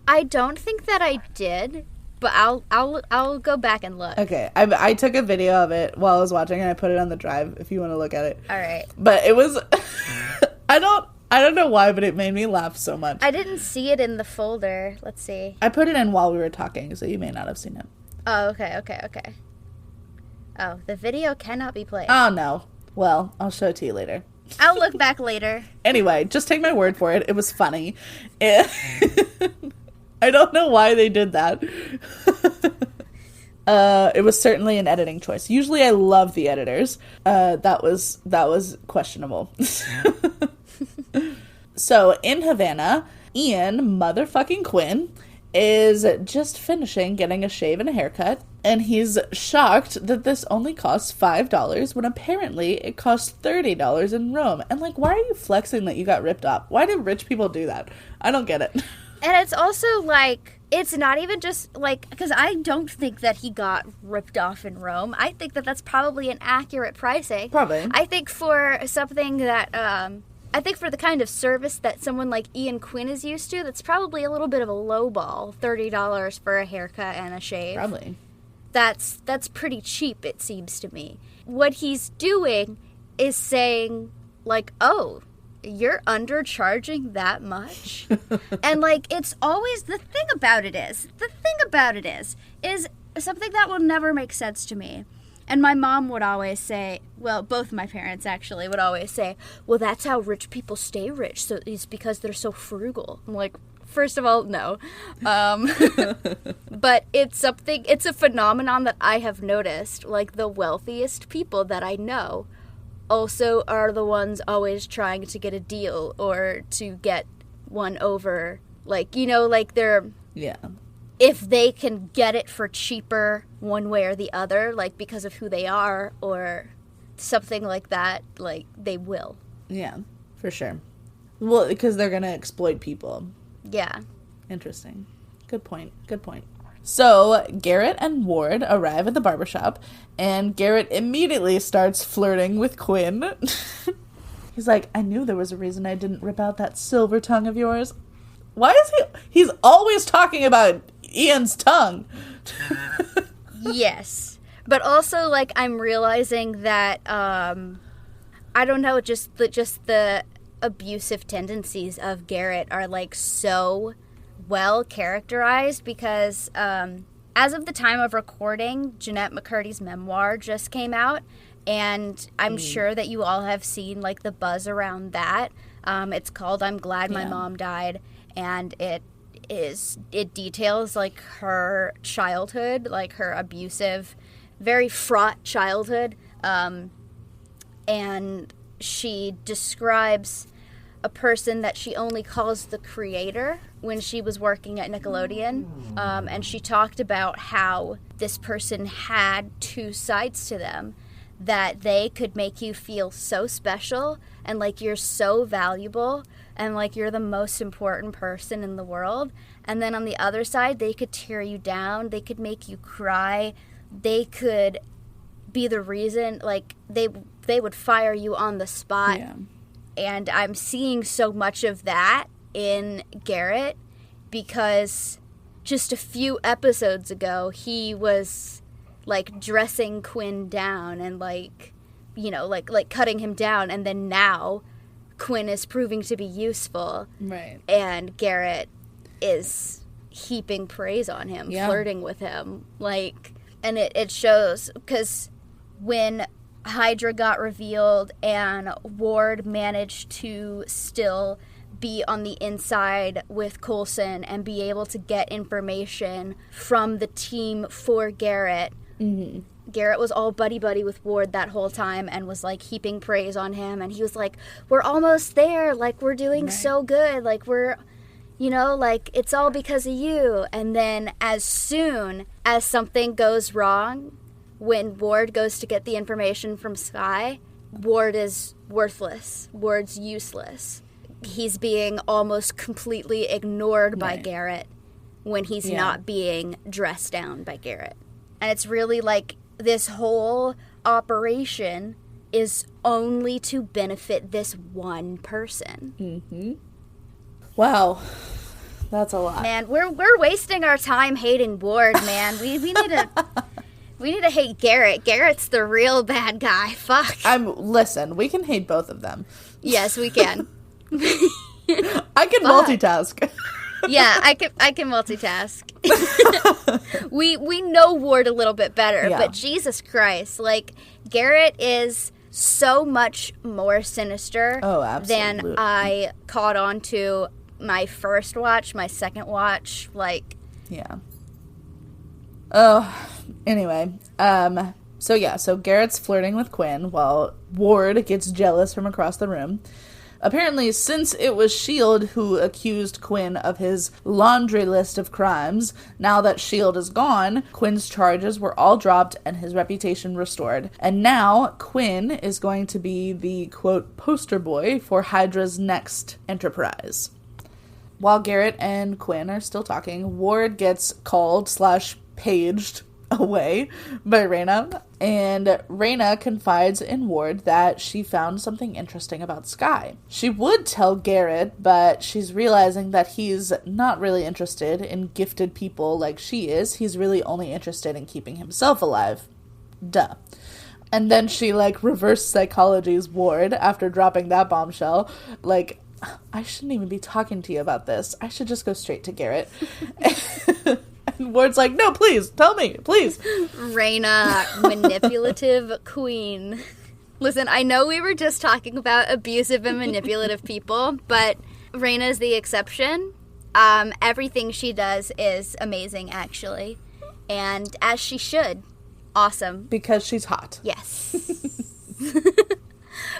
I don't think that I did, but I'll go back and look. Okay, I took a video of it while I was watching, and I put it on the drive if you want to look at it. All right. But it was... I don't know why, but it made me laugh so much. I didn't see it in the folder. Let's see. I put it in while we were talking, so you may not have seen it. Oh, okay. Oh, the video cannot be played. Oh, no. Well, I'll show it to you later. I'll look back later. Anyway, just take my word for it. It was funny. I don't know why they did that. It was certainly an editing choice. Usually I love the editors. That was questionable. So in Havana, Ian motherfucking Quinn is just finishing getting a shave and a haircut, and he's shocked that this only costs $5 when apparently it costs $30 in Rome. And like, why are you flexing that you got ripped off? Why do rich people do that? I don't get it. And it's also like, it's not even just like, because I don't think that he got ripped off in Rome. I think that that's probably an accurate pricing. Probably. I think for something that, I think for the kind of service that someone like Ian Quinn is used to, that's probably a little bit of a low ball. $30 for a haircut and a shave. Probably. That's pretty cheap, it seems to me. What he's doing is saying, like, oh, you're undercharging that much? And, like, it's always, the thing about it is something that will never make sense to me. And my mom would always say, well, both my parents actually would always say, well, that's how rich people stay rich. So it's because they're so frugal. I'm like, first of all, no. But it's a phenomenon that I have noticed. Like, the wealthiest people that I know also are the ones always trying to get a deal or to get one over. Like, you know, like they're... Yeah. If they can get it for cheaper one way or the other, like because of who they are or something like that, like they will. Yeah, for sure. Well, because they're going to exploit people. Yeah. Interesting. Good point. So, Garrett and Ward arrive at the barbershop, and Garrett immediately starts flirting with Quinn. He's like, I knew there was a reason I didn't rip out that silver tongue of yours. Why is he's always talking about Ian's tongue? Yes. But also, like, I'm realizing that, I don't know, just the abusive tendencies of Garrett are, like, so well characterized because, as of the time of recording, Jeanette McCurdy's memoir just came out, and I'm sure that you all have seen, like, the buzz around that. It's called I'm Glad My Mom Died, and it details, like, her childhood, like, her abusive, very fraught childhood, and she describes a person that she only calls the creator when she was working at Nickelodeon, and she talked about how this person had two sides to them, that they could make you feel so special and like you're so valuable and like you're the most important person in the world, and then on the other side they could tear you down, they could make you cry, they could be the reason, like they would fire you on the spot. Yeah. And I'm seeing so much of that in Garrett because just a few episodes ago he was like dressing Quinn down and like, you know, like cutting him down, and then now Quinn is proving to be useful. Right. And Garrett is heaping praise on him, flirting with him. Like, and it shows because when Hydra got revealed and Ward managed to still be on the inside with Coulson and be able to get information from the team for Garrett. Mm-hmm. Garrett was all buddy-buddy with Ward that whole time and was, like, heaping praise on him. And he was like, we're almost there. Like, we're doing so good. Like, we're, you know, like, it's all because of you. And then as soon as something goes wrong, when Ward goes to get the information from Skye, Ward is worthless. Ward's useless. He's being almost completely ignored by Garrett when he's not being dressed down by Garrett. And it's really like this whole operation is only to benefit this one person. Mm-hmm. Wow. That's a lot. Man, we're wasting our time hating Ward, man. We need to... We need to hate Garrett. Garrett's the real bad guy. Fuck. Listen, we can hate both of them. Yes, we can. I can multitask. Yeah, I can multitask. we know Ward a little bit better, but Jesus Christ, like Garrett is so much more sinister absolutely. than I caught on to my first watch, my second watch, like... Yeah. Oh, anyway. So Garrett's flirting with Quinn while Ward gets jealous from across the room. Apparently, since it was S.H.I.E.L.D. who accused Quinn of his laundry list of crimes, now that S.H.I.E.L.D. is gone, Quinn's charges were all dropped and his reputation restored. And now, Quinn is going to be the, quote, poster boy for Hydra's next enterprise. While Garrett and Quinn are still talking, Ward gets called/paged away by Raina, and Raina confides in Ward that she found something interesting about Sky. She would tell Garrett, but she's realizing that he's not really interested in gifted people like she is. He's really only interested in keeping himself alive. Duh. And then she, reverse psychologies Ward after dropping that bombshell. I shouldn't even be talking to you about this. I should just go straight to Garrett. And Ward's like, no, please, tell me, please. Raina, manipulative queen. Listen, I know we were just talking about abusive and manipulative people, but Raina's the exception. Everything she does is amazing, actually. And as she should. Awesome. Because she's hot. Yes.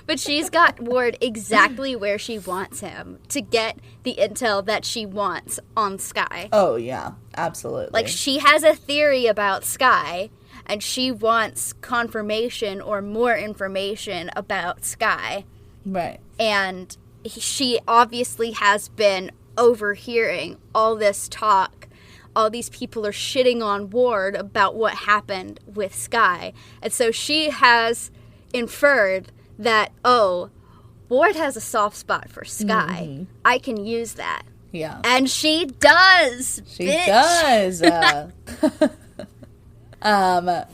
But she's got Ward exactly where she wants him to get the intel that she wants on Sky. Oh, yeah. Absolutely. She has a theory about Sky, and she wants confirmation or more information about Sky. Right. And she obviously has been overhearing all this talk. All these people are shitting on Ward about what happened with Sky. And so she has inferred that, Ward has a soft spot for Sky. Mm-hmm. I can use that. Yeah. And she does. She bitch. does.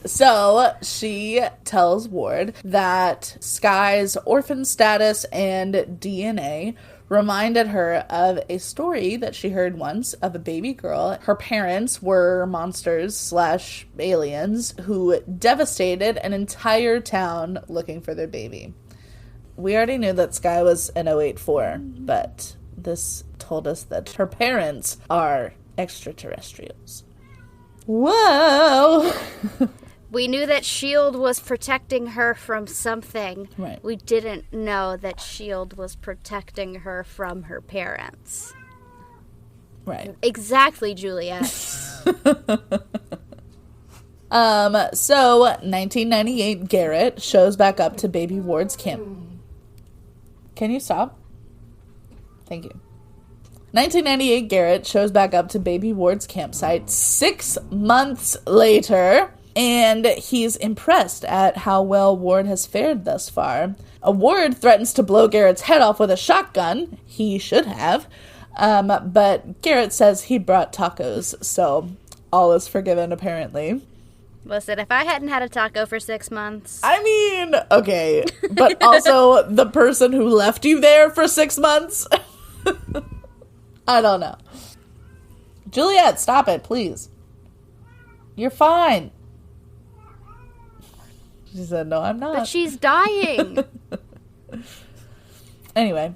So she tells Ward that Sky's orphan status and DNA reminded her of a story that she heard once of a baby girl. Her parents were monsters/aliens who devastated an entire town looking for their baby. We already knew that Sky was an 084, but this told us that her parents are extraterrestrials. Whoa! We knew that S.H.I.E.L.D. was protecting her from something. Right. We didn't know that S.H.I.E.L.D. was protecting her from her parents. Right. Exactly, Juliet. So 1998 Garrett shows back up to Baby Ward's camp. Can you stop? Thank you. 1998 Garrett shows back up to Baby Ward's campsite 6 months later, and he's impressed at how well Ward has fared thus far. Ward threatens to blow Garrett's head off with a shotgun. He should have. But Garrett says he brought tacos, so all is forgiven, apparently. Listen, if I hadn't had a taco for 6 months... I mean, okay, but also the person who left you there for 6 months? I don't know. Juliet, stop it, please. You're fine. She said, no, I'm not. But she's dying. Anyway,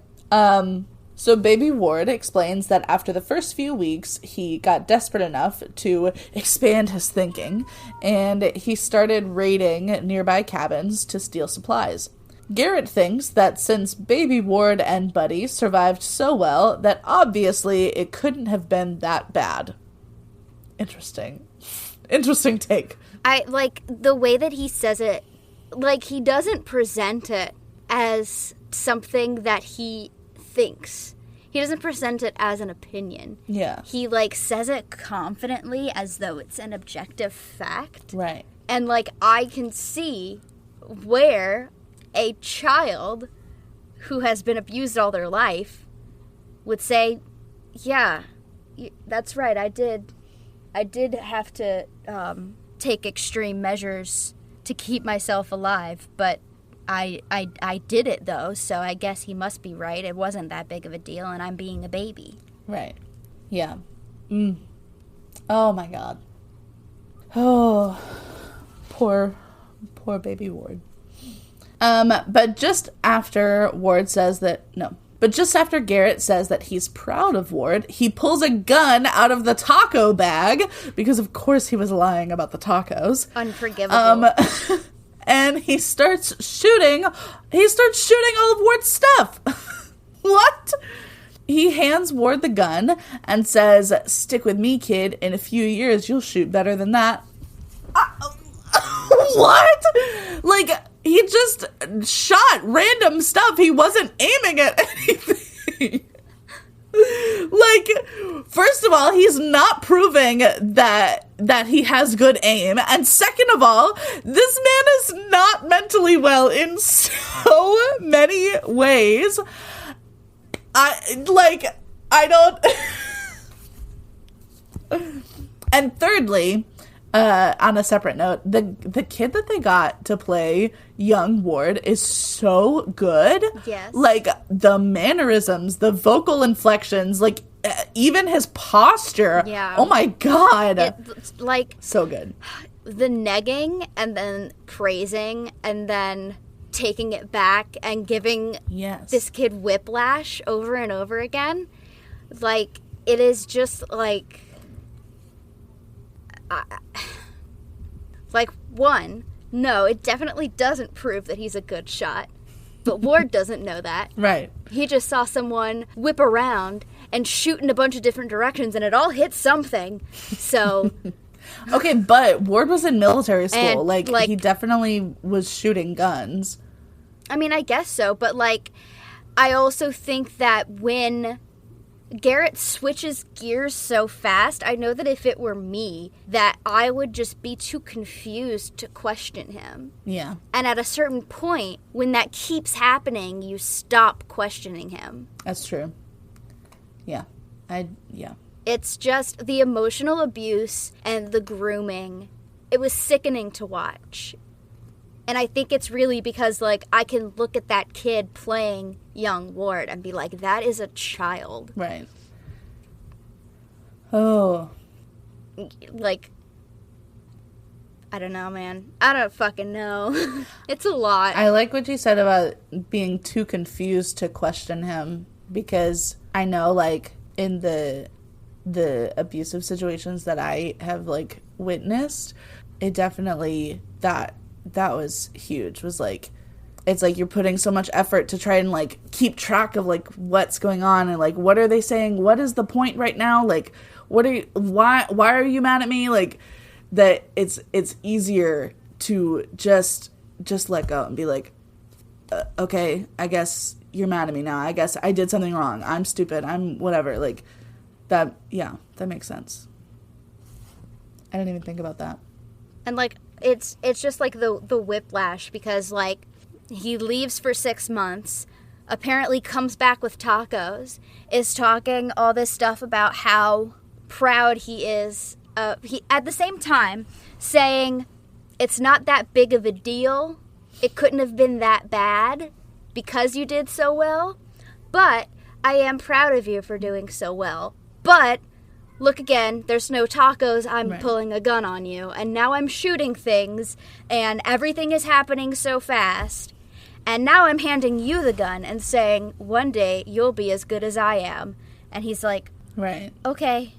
so Baby Ward explains that after the first few weeks, he got desperate enough to expand his thinking, and he started raiding nearby cabins to steal supplies. Garrett thinks that since Baby Ward and Buddy survived so well, that obviously it couldn't have been that bad. Interesting. Interesting take. I like the way that he says it. Like, he doesn't present it as something that he thinks. He doesn't present it as an opinion. Yeah. He, says it confidently as though it's an objective fact. Right. And, I can see where a child who has been abused all their life would say, yeah, that's right, I did have to take extreme measures to keep myself alive, but I did it, though, so I guess he must be right. It wasn't that big of a deal, and I'm being a baby. Right. Yeah. Oh, my God. Oh, poor Baby Ward. But just after Garrett says that he's proud of Ward, he pulls a gun out of the taco bag, because of course he was lying about the tacos. Unforgivable. And he starts shooting all of Ward's stuff. What? He hands Ward the gun and says, "Stick with me, kid. In a few years, you'll shoot better than that." What? Like, he just shot random stuff. He wasn't aiming at anything. Like, first of all, he's not proving that he has good aim. And second of all, this man is not mentally well in so many ways. I don't... And thirdly, on a separate note, the kid that they got to play young Ward is so good. Yes. Like, the mannerisms, the vocal inflections, like, even his posture. Yeah. Oh my god. It's like... So good. The negging and then praising and then taking it back and giving this kid whiplash over and over again. Like, it is just like... one, no, it definitely doesn't prove that he's a good shot. But Ward doesn't know that. Right. He just saw someone whip around and shoot in a bunch of different directions, and it all hit something. So... Okay, but Ward was in military school. And, like, he definitely was shooting guns. I mean, I guess so, but, like, I also think that when Garrett switches gears so fast, I know that if it were me, that I would just be too confused to question him. Yeah. And at a certain point, when that keeps happening, you stop questioning him. That's true. Yeah. It's just the emotional abuse and the grooming. It was sickening to watch. And I think it's really because, like, I can look at that kid playing young Ward and be like, that is a child. Right. Oh. Like, I don't know, man. I don't fucking know. It's a lot. I like what you said about being too confused to question him, because I know, like, in the abusive situations that I have, like, witnessed, it definitely, that was huge. Was like, it's like you're putting so much effort to try and, like, keep track of, like, what's going on and, like, what are they saying? What is the point right now? Like, why are you mad at me? Like, that it's easier to just let go and be like, okay, I guess you're mad at me now. I guess I did something wrong. I'm stupid. I'm whatever. Like, that makes sense. I didn't even think about that. And, like, it's just, like, the whiplash, because, like, he leaves for 6 months, apparently comes back with tacos, is talking all this stuff about how proud he is. He, at the same time, saying it's not that big of a deal. It couldn't have been that bad because you did so well. But I am proud of you for doing so well. But look again, there's no tacos, I'm pulling a gun on you, and now I'm shooting things, and everything is happening so fast, and now I'm handing you the gun and saying, one day you'll be as good as I am. And he's like, right, okay.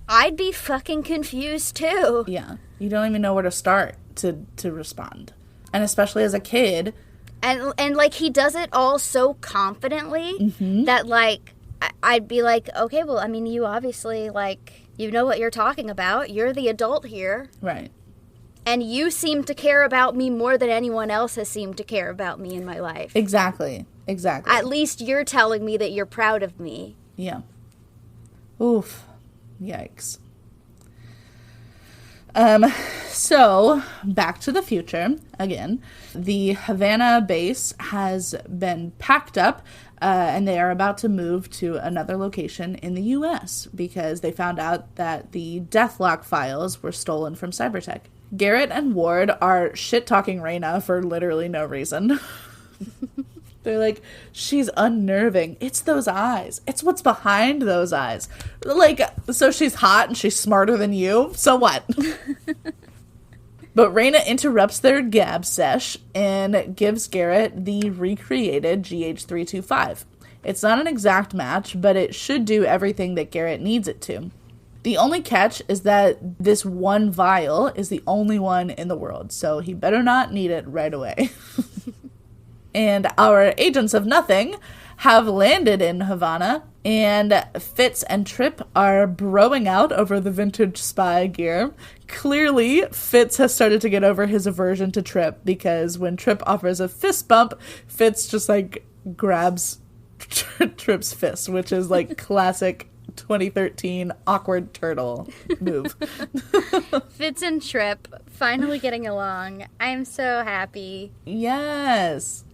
I'd be fucking confused too. Yeah, you don't even know where to start to respond, and especially as a kid. And like, he does it all so confidently that, like, I'd be like, okay, well, I mean, you obviously, like, you know what you're talking about. You're the adult here. Right. And you seem to care about me more than anyone else has seemed to care about me in my life. Exactly. At least you're telling me that you're proud of me. Yeah. Oof. Yikes. So, Back to the Future, again. The Havana base has been packed up, and they are about to move to another location in the U.S. because they found out that the Deathlock files were stolen from Cybertech. Garrett and Ward are shit-talking Raina for literally no reason. They're like, she's unnerving. It's those eyes. It's what's behind those eyes. Like, so she's hot and she's smarter than you? So what? But Raina interrupts their gab sesh and gives Garrett the recreated GH325. It's not an exact match, but it should do everything that Garrett needs it to. The only catch is that this one vial is the only one in the world, so he better not need it right away. And our agents of nothing have landed in Havana, and Fitz and Trip are broing out over the vintage spy gear. Clearly, Fitz has started to get over his aversion to Trip, because when Trip offers a fist bump, Fitz just, like, grabs Trip's fist, which is, like, classic 2013 awkward turtle move. Fitz and Trip finally getting along. I'm so happy. Yes.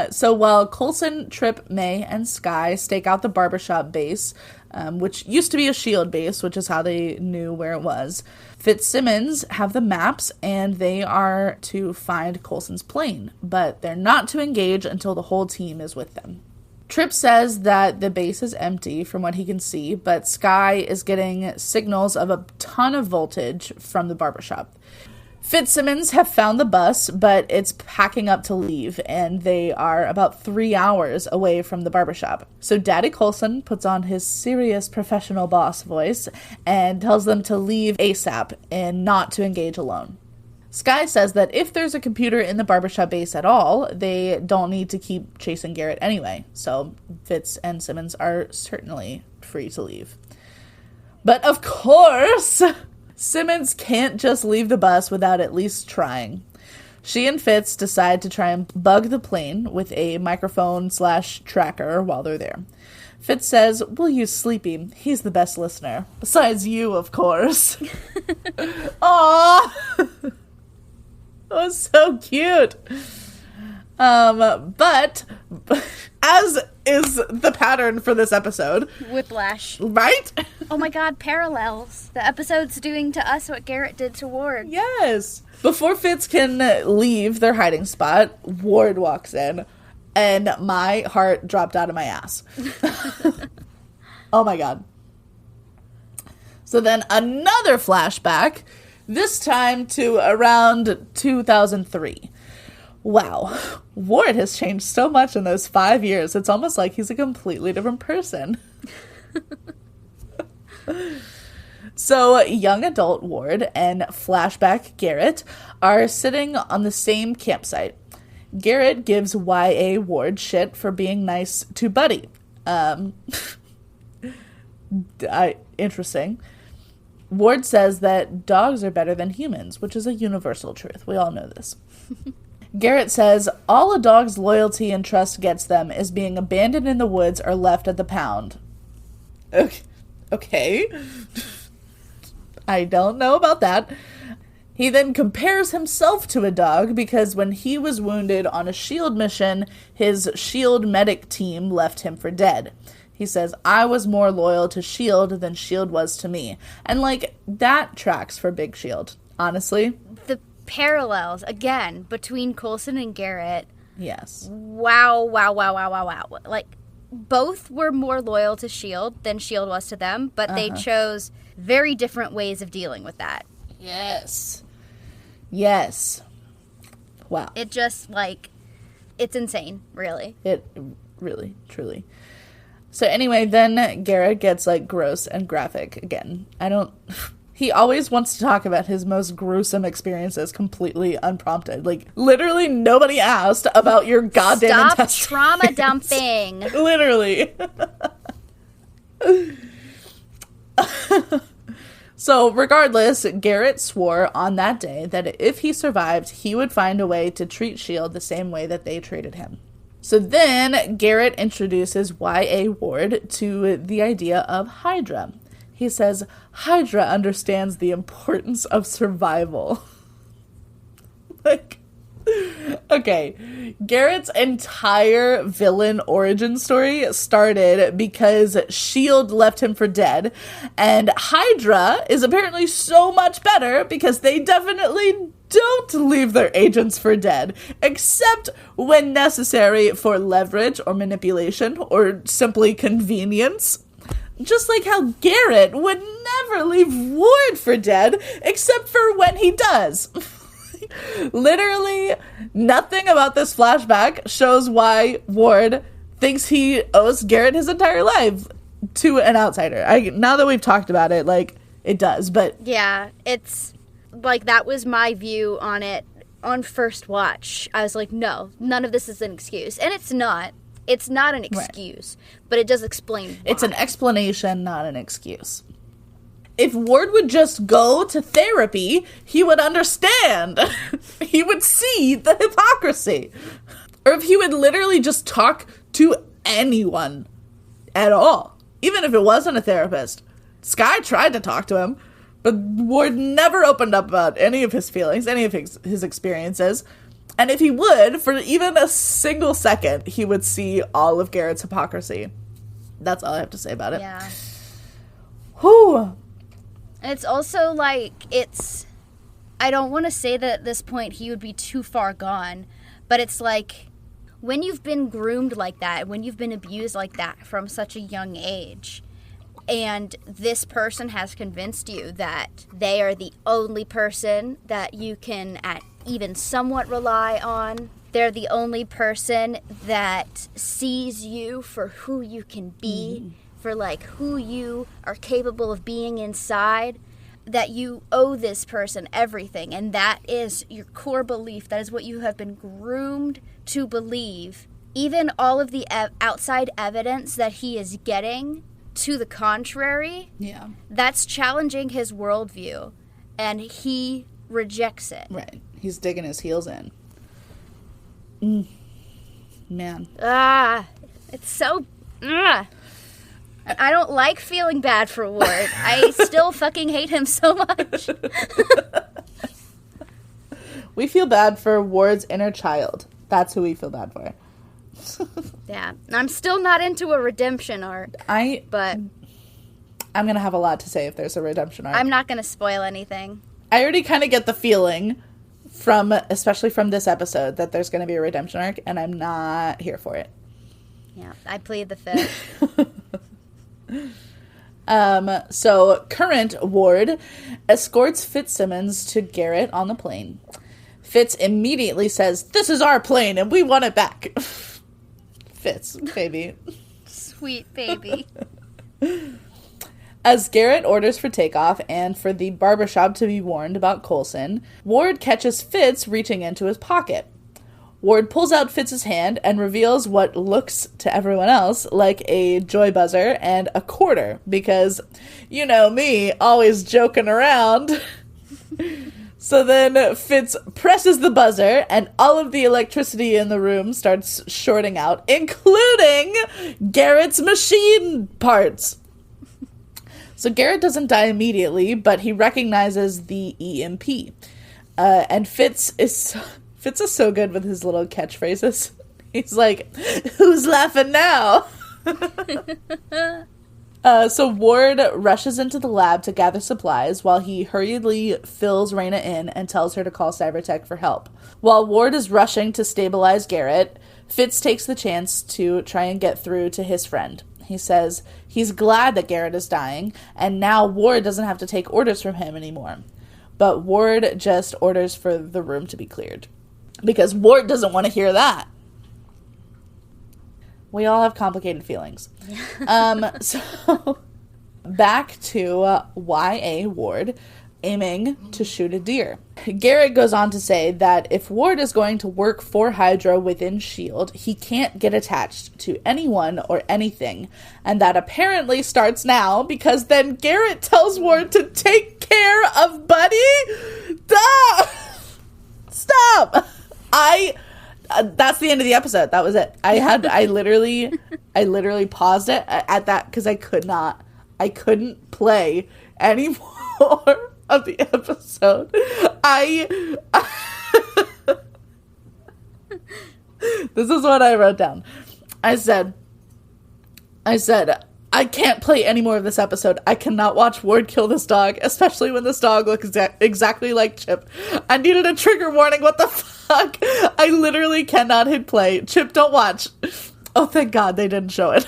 So while Coulson, Trip, May, and Skye stake out the barbershop base, which used to be a S.H.I.E.L.D. base, which is how they knew where it was, Fitzsimmons have the maps, and they are to find Coulson's plane, but they're not to engage until the whole team is with them. Trip says that the base is empty from what he can see, but Skye is getting signals of a ton of voltage from the barbershop. Fitzsimmons have found the bus, but it's packing up to leave, and they are about 3 hours away from the barbershop. So Daddy Coulson puts on his serious professional boss voice and tells them to leave ASAP and not to engage alone. Skye says that if there's a computer in the barbershop base at all, they don't need to keep chasing Garrett anyway, so Fitz and Simmons are certainly free to leave. But of course, Simmons can't just leave the bus without at least trying. She and Fitz decide to try and bug the plane with a microphone/tracker while they're there. Fitz says, "We'll use Sleepy. He's the best listener. Besides you, of course." Aww! That was so cute. But as is the pattern for this episode, Whiplash. right? Oh my god, parallels. The episode's doing to us what Garrett did to Ward. Yes. Before Fitz can leave their hiding spot, Ward walks in, and my heart dropped out of my ass. Oh my god. So then another flashback, this time to around 2003. Wow, Ward has changed so much in those 5 years. It's almost like he's a completely different person. So, young adult Ward and flashback Garrett are sitting on the same campsite. Garrett gives YA Ward shit for being nice to Buddy. Interesting. Ward says that dogs are better than humans, which is a universal truth. We all know this. Garrett says, all a dog's loyalty and trust gets them is being abandoned in the woods or left at the pound. Okay. I don't know about that. He then compares himself to a dog because when he was wounded on a S.H.I.E.L.D. mission, his S.H.I.E.L.D. medic team left him for dead. He says, I was more loyal to S.H.I.E.L.D. than S.H.I.E.L.D. was to me. And, like, that tracks for Big S.H.I.E.L.D., honestly. The parallels, again, between Coulson and Garrett. Yes. Wow. Like, both were more loyal to S.H.I.E.L.D. than S.H.I.E.L.D. was to them, but they chose very different ways of dealing with that. Yes. Wow. It just, like, it's insane, really. It really, truly. So anyway, then Garrett gets, like, gross and graphic again. He always wants to talk about his most gruesome experiences completely unprompted. Like, literally nobody asked about your goddamn Stop trauma dumping. Literally. So, regardless, Garrett swore on that day that if he survived, he would find a way to treat S.H.I.E.L.D. the same way that they treated him. So then, Garrett introduces Y.A. Ward to the idea of Hydra. He says, Hydra understands the importance of survival. Like, okay, Garrett's entire villain origin story started because S.H.I.E.L.D. left him for dead, and Hydra is apparently so much better because they definitely don't leave their agents for dead, except when necessary for leverage or manipulation or simply convenience. Just like how Garrett would never leave Ward for dead, except for when he does. Literally, nothing about this flashback shows why Ward thinks he owes Garrett his entire life to an outsider. Now that we've talked about it, like, it does, but... Yeah, it's, like, that was my view on it on first watch. I was like, no, none of this is an excuse. And it's not. It's not an excuse, but it does explain why. It's an explanation, not an excuse. If Ward would just go to therapy, he would understand. He would see the hypocrisy. Or if he would literally just talk to anyone at all, even if it wasn't a therapist. Sky tried to talk to him, but Ward never opened up about any of his feelings, any of his experiences. And if he would, for even a single second, he would see all of Garrett's hypocrisy. That's all I have to say about it. Yeah. Whew. And it's also, like, I don't want to say that at this point he would be too far gone, but it's like, when you've been groomed like that, when you've been abused like that from such a young age, and this person has convinced you that they are the only person that you can even somewhat rely on, they're the only person that sees you for who you can be, for, like, who you are capable of being inside, that you owe this person everything, and that is your core belief. That is what you have been groomed to believe. Even all of the outside evidence that he is getting to the contrary, that's challenging his worldview, and he rejects it. Right. He's digging his heels in. Man. It's so... I don't like feeling bad for Ward. I still fucking hate him so much. We feel bad for Ward's inner child. That's who we feel bad for. Yeah. I'm still not into a redemption arc. But I'm going to have a lot to say if there's a redemption arc. I'm not going to spoil anything. I already kind of get the feeling especially from this episode, that there's going to be a redemption arc, and I'm not here for it. Yeah. I plead the fifth. So current Ward escorts Fitzsimmons to Garrett on the plane. Fitz immediately says, "This is our plane and we want it back." Fitz, baby. Sweet baby. As Garrett orders for takeoff and for the barbershop to be warned about Coulson, Ward catches Fitz reaching into his pocket. Ward pulls out Fitz's hand and reveals what looks to everyone else like a joy buzzer and a quarter, because, you know me, always joking around. So then Fitz presses the buzzer and all of the electricity in the room starts shorting out, including Garrett's machine parts. So Garrett doesn't die immediately, but he recognizes the EMP. And Fitz is so good with his little catchphrases. He's like, "Who's laughing now?" So Ward rushes into the lab to gather supplies while he hurriedly fills Raina in and tells her to call Cybertech for help. While Ward is rushing to stabilize Garrett, Fitz takes the chance to try and get through to his friend. He says he's glad that Garrett is dying, and now Ward doesn't have to take orders from him anymore. But Ward just orders for the room to be cleared, because Ward doesn't want to hear that. We all have complicated feelings. So, back to YA Ward aiming to shoot a deer. Garrett goes on to say that if Ward is going to work for Hydra within S.H.I.E.L.D., he can't get attached to anyone or anything. And that apparently starts now, because then Garrett tells Ward to take care of Buddy. Stop! That's the end of the episode. That was it. I literally paused it at that because I couldn't play any more of the episode. This is what I wrote down. I said, I can't play any more of this episode. I cannot watch Ward kill this dog, especially when this dog looks exactly like Chip. I needed a trigger warning. What the fuck? I literally cannot hit play. Chip, don't watch. Oh, thank God they didn't show it.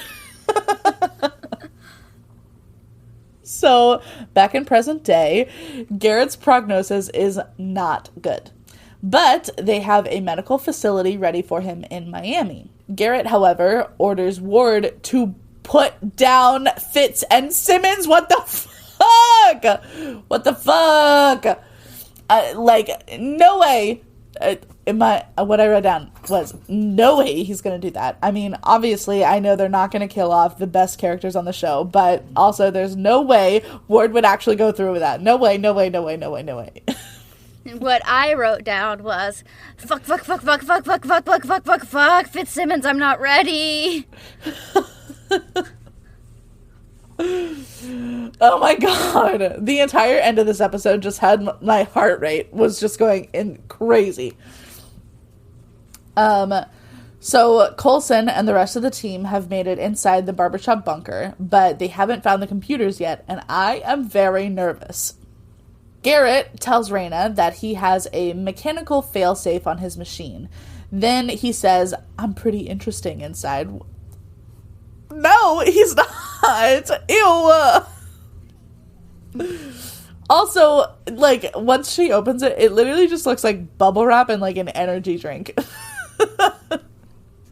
So, back in present day, Garrett's prognosis is not good. But they have a medical facility ready for him in Miami. Garrett, however, orders Ward to put down Fitz and Simmons. What the fuck? What the fuck? No way. What I wrote down was, no way he's going to do that. I mean, obviously, I know they're not going to kill off the best characters on the show, but also there's no way Ward would actually go through with that. No way, no way, no way, no way, no way. What I wrote down was, fuck, Fitzsimmons, I'm not ready. Oh my god. The entire end of this episode just had my heart rate was just going in crazy. So Coulson and the rest of the team have made it inside the barbershop bunker, but they haven't found the computers yet, and I am very nervous. Garrett tells Raina that he has a mechanical failsafe on his machine. Then he says, I'm pretty interesting inside. No, he's not. Ew. Also, once she opens it, it literally just looks like bubble wrap and an energy drink.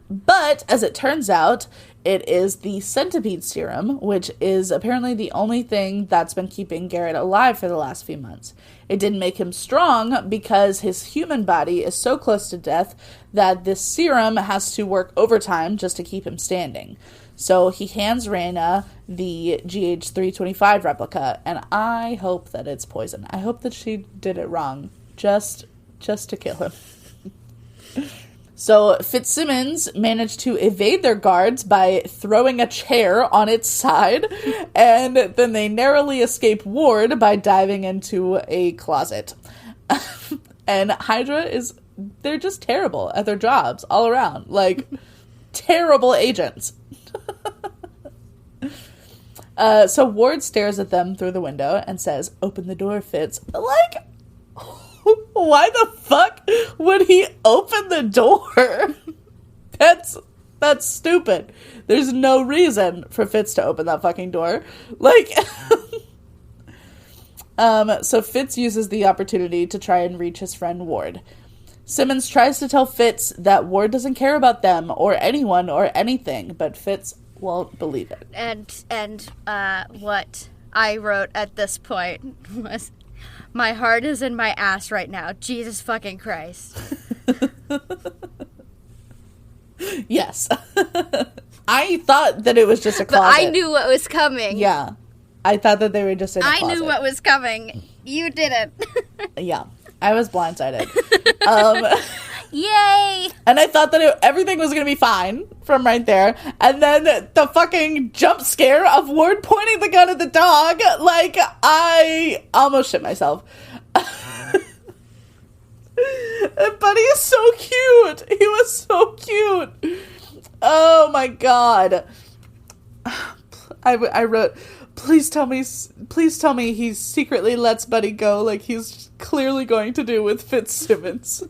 But, as it turns out, it is the centipede serum, which is apparently the only thing that's been keeping Garrett alive for the last few months. It didn't make him strong because his human body is so close to death that this serum has to work overtime just to keep him standing. So he hands Raina the GH325 replica, and I hope that it's poison. I hope that she did it wrong, just to kill him. So Fitzsimmons managed to evade their guards by throwing a chair on its side, and then they narrowly escape Ward by diving into a closet. And Hydra they're just terrible at their jobs all around. Terrible agents. So Ward stares at them through the window and says, open the door, Fitz. Why the fuck would he open the door? That's stupid. There's no reason for Fitz to open that fucking door. So Fitz uses the opportunity to try and reach his friend Ward. Simmons tries to tell Fitz that Ward doesn't care about them or anyone or anything, but Fitz won't believe it. And what I wrote at this point was, my heart is in my ass right now. Jesus fucking Christ. Yes. I thought that it was just a closet. But I knew what was coming. Yeah. I thought that they were just in a closet. I knew what was coming. You didn't. Yeah. I was blindsided. Yay! And I thought that everything was going to be fine from right there. And then the fucking jump scare of Ward pointing the gun at the dog. I almost shit myself. And Buddy is so cute. He was so cute. Oh my god. I wrote, please tell me he secretly lets Buddy go like he's clearly going to do with Fitzsimmons.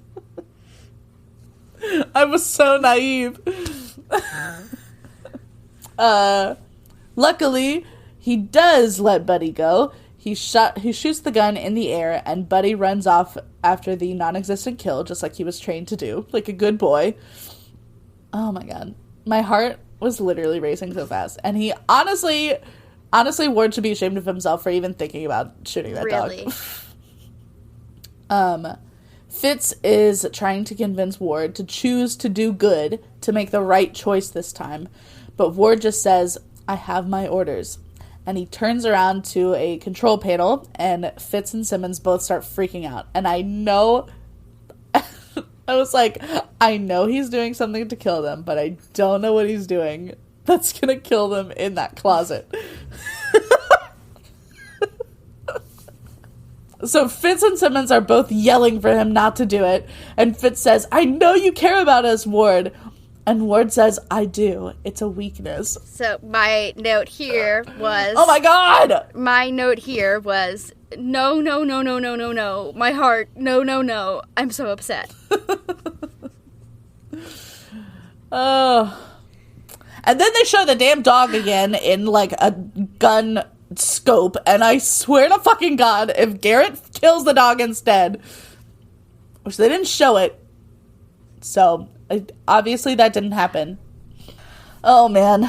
I was so naive. Luckily, he does let Buddy go. He shoots the gun in the air, and Buddy runs off after the non-existent kill, just like he was trained to do, like a good boy. Oh my god. My heart was literally racing so fast. And he honestly, Ward should be ashamed of himself for even thinking about shooting that dog. Fitz is trying to convince Ward to choose to do good, to make the right choice this time. But Ward just says, I have my orders. And he turns around to a control panel, and Fitz and Simmons both start freaking out. And I know, I was like, I know he's doing something to kill them, but I don't know what he's doing that's gonna kill them in that closet. So Fitz and Simmons are both yelling for him not to do it. And Fitz says, I know you care about us, Ward. And Ward says, I do. It's a weakness. So my note here was... Oh my god! My note here was, no. My heart, no. I'm so upset. Oh. And then they show the damn dog again in a gun scope, and I swear to fucking God, if Garrett kills the dog instead, which they didn't show it, so obviously that didn't happen. Oh, man.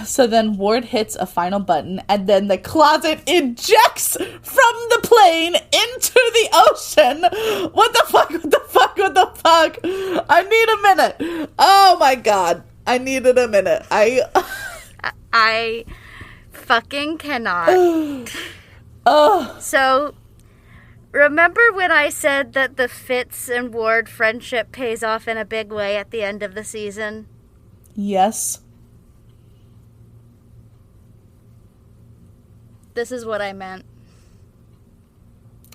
So then Ward hits a final button, and then the closet ejects from the plane into the ocean. What the fuck? What the fuck? What the fuck? I need a minute. Oh, my God. I needed a minute. I fucking cannot. Oh. So, remember when I said that the Fitz and Ward friendship pays off in a big way at the end of the season? Yes. This is what I meant.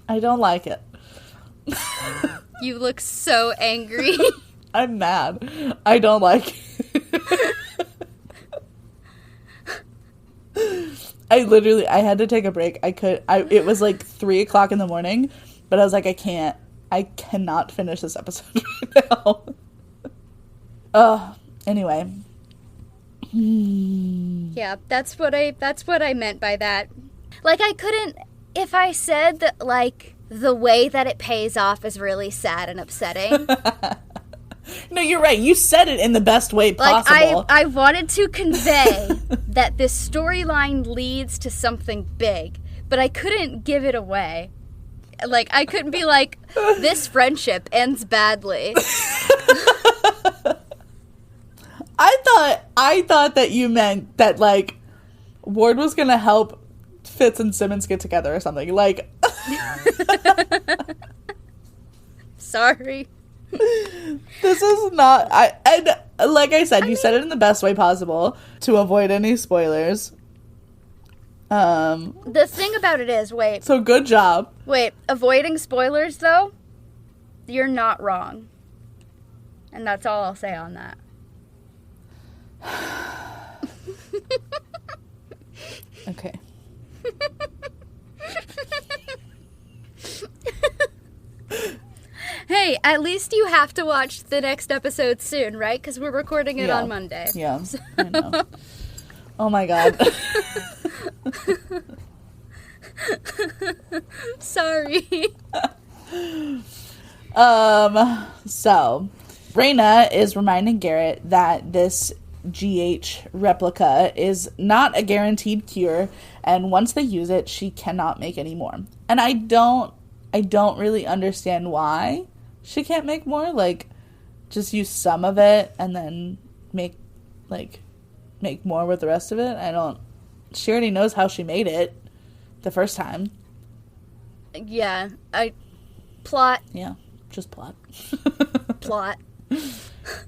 I don't like it. You look so angry. I'm mad. I don't like it. I had to take a break. It was like 3:00 in the morning, but I was like, I cannot finish this episode right now. Anyway. Yeah, that's what I meant by that. Like, I couldn't, if I said that, like, the way that it pays off is really sad and upsetting. No, you're right. You said it in the best way possible. Like, I wanted to convey that this storyline leads to something big, but I couldn't give it away. Like, I couldn't be like, this friendship ends badly. I thought that you meant that, like, Ward was gonna help Fitz and Simmons get together or something. Like, sorry. This is not. And like I said, you said it in the best way possible to avoid any spoilers. The thing about it is, So good job. Avoiding spoilers though, you're not wrong. And that's all I'll say on that. Okay. Hey, at least you have to watch the next episode soon, right? Because we're recording it on Monday. Yeah, I know. Oh my God. Sorry. So, Raina is reminding Garrett that this GH replica is not a guaranteed cure, and once they use it, she cannot make any more. And I don't really understand why she can't make more. Like, just use some of it and then make more with the rest of it. She already knows how she made it the first time. Yeah, plot. Yeah, just plot. Plot.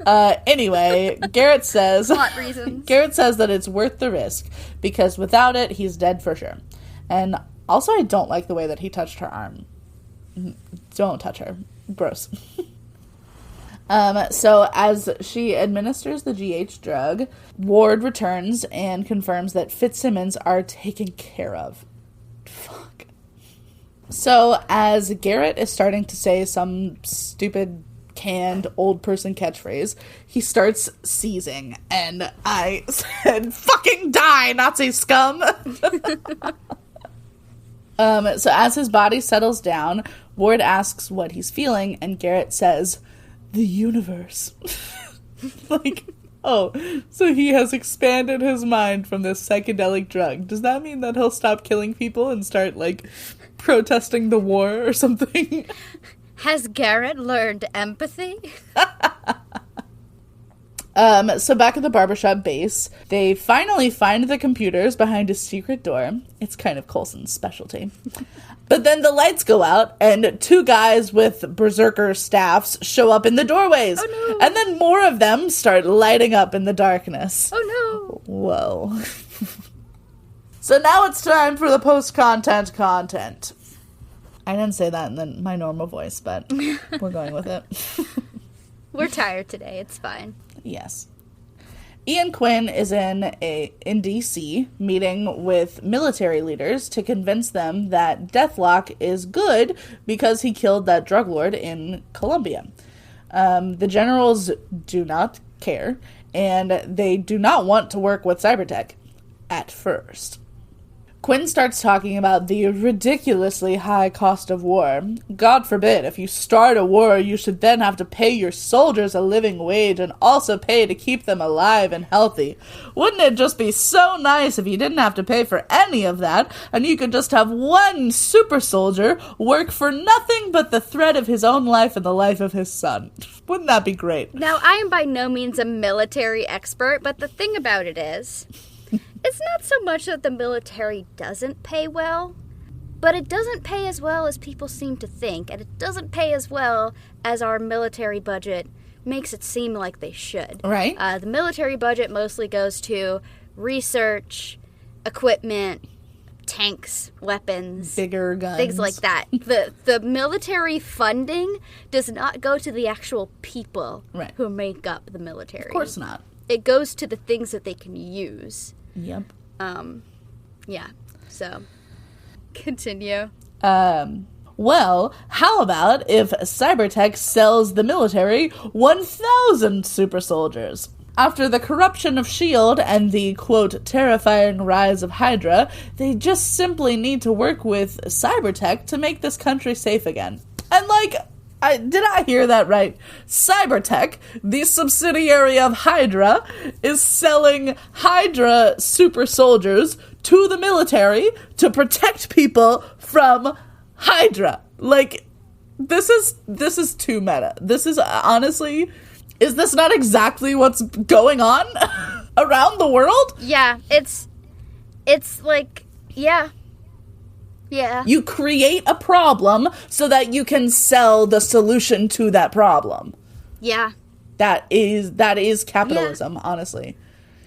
Anyway, Garrett says Plot reasons. Garrett says that it's worth the risk because without it, he's dead for sure. And also, I don't like the way that he touched her arm. Don't touch her. Gross. So as she administers the GH drug, Ward returns and confirms that Fitzsimmons are taken care of. Fuck. So as Garrett is starting to say some stupid canned old person catchphrase, he starts seizing, and I said, "Fucking die, Nazi scum!" So as his body settles down, Ward asks what he's feeling, and Garrett says, "The universe." Like, oh, so he has expanded his mind from this psychedelic drug. Does that mean that he'll stop killing people and start, like, protesting the war or something? Has Garrett learned empathy? So back at the barbershop base, they finally find the computers behind a secret door. It's kind of Coulson's specialty. But then the lights go out, and two guys with berserker staffs show up in the doorways. Oh, no. And then more of them start lighting up in the darkness. Oh, no. Whoa. So now it's time for the post-content content. I didn't say that in my normal voice, but we're going with it. We're tired today. It's fine. Yes. Ian Quinn is in D.C. meeting with military leaders to convince them that Deathlock is good because he killed that drug lord in Colombia. The generals do not care, and they do not want to work with Cybertech at first. Quinn starts talking about the ridiculously high cost of war. God forbid, if you start a war, you should then have to pay your soldiers a living wage and also pay to keep them alive and healthy. Wouldn't it just be so nice if you didn't have to pay for any of that, and you could just have one super soldier work for nothing but the thread of his own life and the life of his son? Wouldn't that be great? Now, I am by no means a military expert, but the thing about it is, it's not so much that the military doesn't pay well, but it doesn't pay as well as people seem to think, and it doesn't pay as well as our military budget makes it seem like they should. Right. The military budget mostly goes to research, equipment, tanks, weapons, bigger guns, things like that. The military funding does not go to the actual people who make up the military. Of course not. It goes to the things that they can use. Yep. Yeah. So, continue. Well, how about if Cybertech sells the military 1,000 super soldiers? After the corruption of S.H.I.E.L.D. and the, quote, terrifying rise of Hydra, they just simply need to work with Cybertech to make this country safe again. And, like, did I hear that right? Cybertech, the subsidiary of Hydra, is selling Hydra super soldiers to the military to protect people from Hydra. Like, this is too meta. This is honestly, is this not exactly what's going on around the world? Yeah, it's like, yeah. Yeah. You create a problem so that you can sell the solution to that problem. Yeah. That is capitalism, honestly.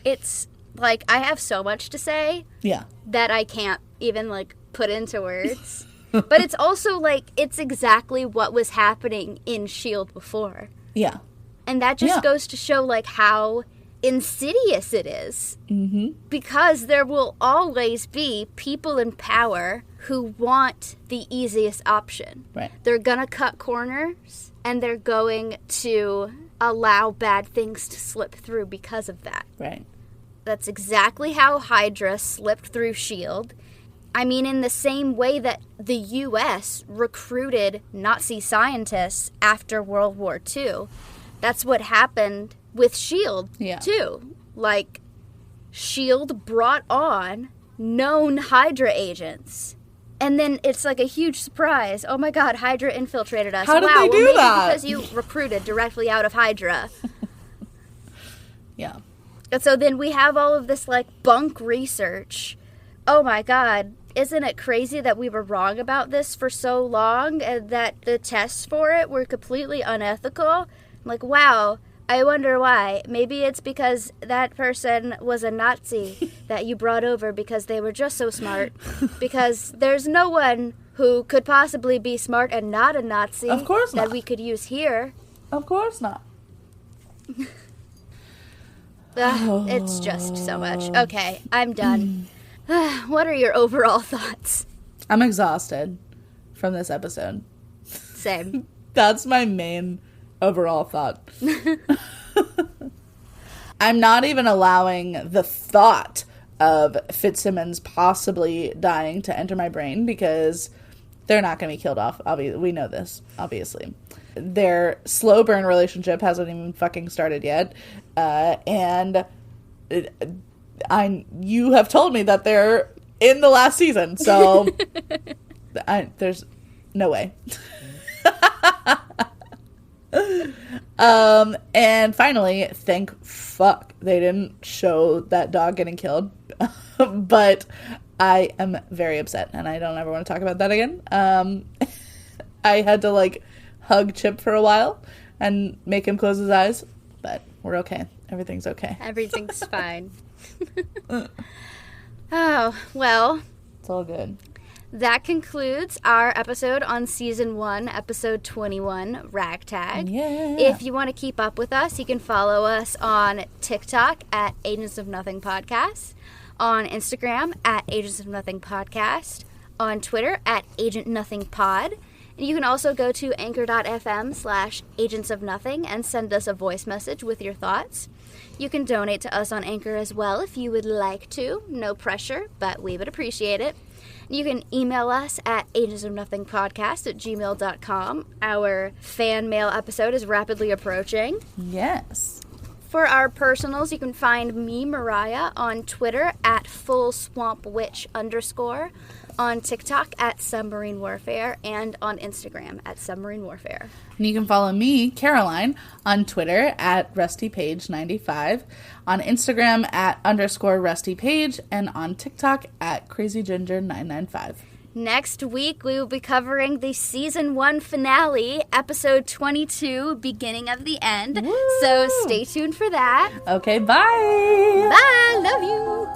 It's like, I have so much to say. Yeah. That I can't even, like, put into words. But it's also, like, it's exactly what was happening in S.H.I.E.L.D. before. Yeah. And that just goes to show, like, how insidious it is. Mm-hmm. Because there will always be people in power who want the easiest option. Right. They're gonna cut corners, and they're going to allow bad things to slip through because of that. Right. That's exactly how Hydra slipped through S.H.I.E.L.D. I mean, in the same way that the U.S. recruited Nazi scientists after World War II. That's what happened with S.H.I.E.L.D. too. Like, S.H.I.E.L.D. brought on known Hydra agents. And then it's like a huge surprise. Oh my god, Hydra infiltrated us. How did they do maybe that? Because you recruited directly out of Hydra. Yeah. And so then we have all of this, like, bunk research. Oh my god, isn't it crazy that we were wrong about this for so long and that the tests for it were completely unethical? I'm like, wow, I wonder why. Maybe it's because that person was a Nazi that you brought over because they were just so smart. Because there's no one who could possibly be smart and not a Nazi of course not. that we could use here. Of course not. It's just so much. Okay, I'm done. What are your overall thoughts? I'm exhausted from this episode. Same. That's my main overall thought. I'm not even allowing the thought of Fitzsimmons possibly dying to enter my brain because they're not going to be killed off. We know this, obviously. Their slow burn relationship hasn't even fucking started yet. And you have told me that they're in the last season, so there's no way. And finally, thank fuck they didn't show that dog getting killed. But I am very upset, and I don't ever want to talk about that again. I had to, like, hug Chip for a while and make him close his eyes, but we're okay. Everything's okay. Everything's fine. Oh, well. It's all good. That concludes our episode on Season 1, Episode 21, Ragtag. Yeah. If you want to keep up with us, you can follow us on TikTok at Agents of Nothing Podcast, on Instagram at Agents of Nothing Podcast, on Twitter at Agent Nothing Pod, And you can also go to anchor.fm/agentsofnothing and send us a voice message with your thoughts. You can donate to us on Anchor as well if you would like to. No pressure, but we would appreciate it. You can email us at agentsofnothingpodcast@gmail.com. Our fan mail episode is rapidly approaching. Yes. For our personals, you can find me, Mariah, on Twitter at fullswampwitch_, on TikTok at Submarine Warfare, and on Instagram at Submarine Warfare. And you can follow me, Caroline, on Twitter at RustyPage95, on Instagram at _RustyPage, and on TikTok at CrazyGinger995. Next week, we will be covering the Season 1 finale, Episode 22, Beginning of the End. Woo! So stay tuned for that. Okay, bye! Bye! Love you!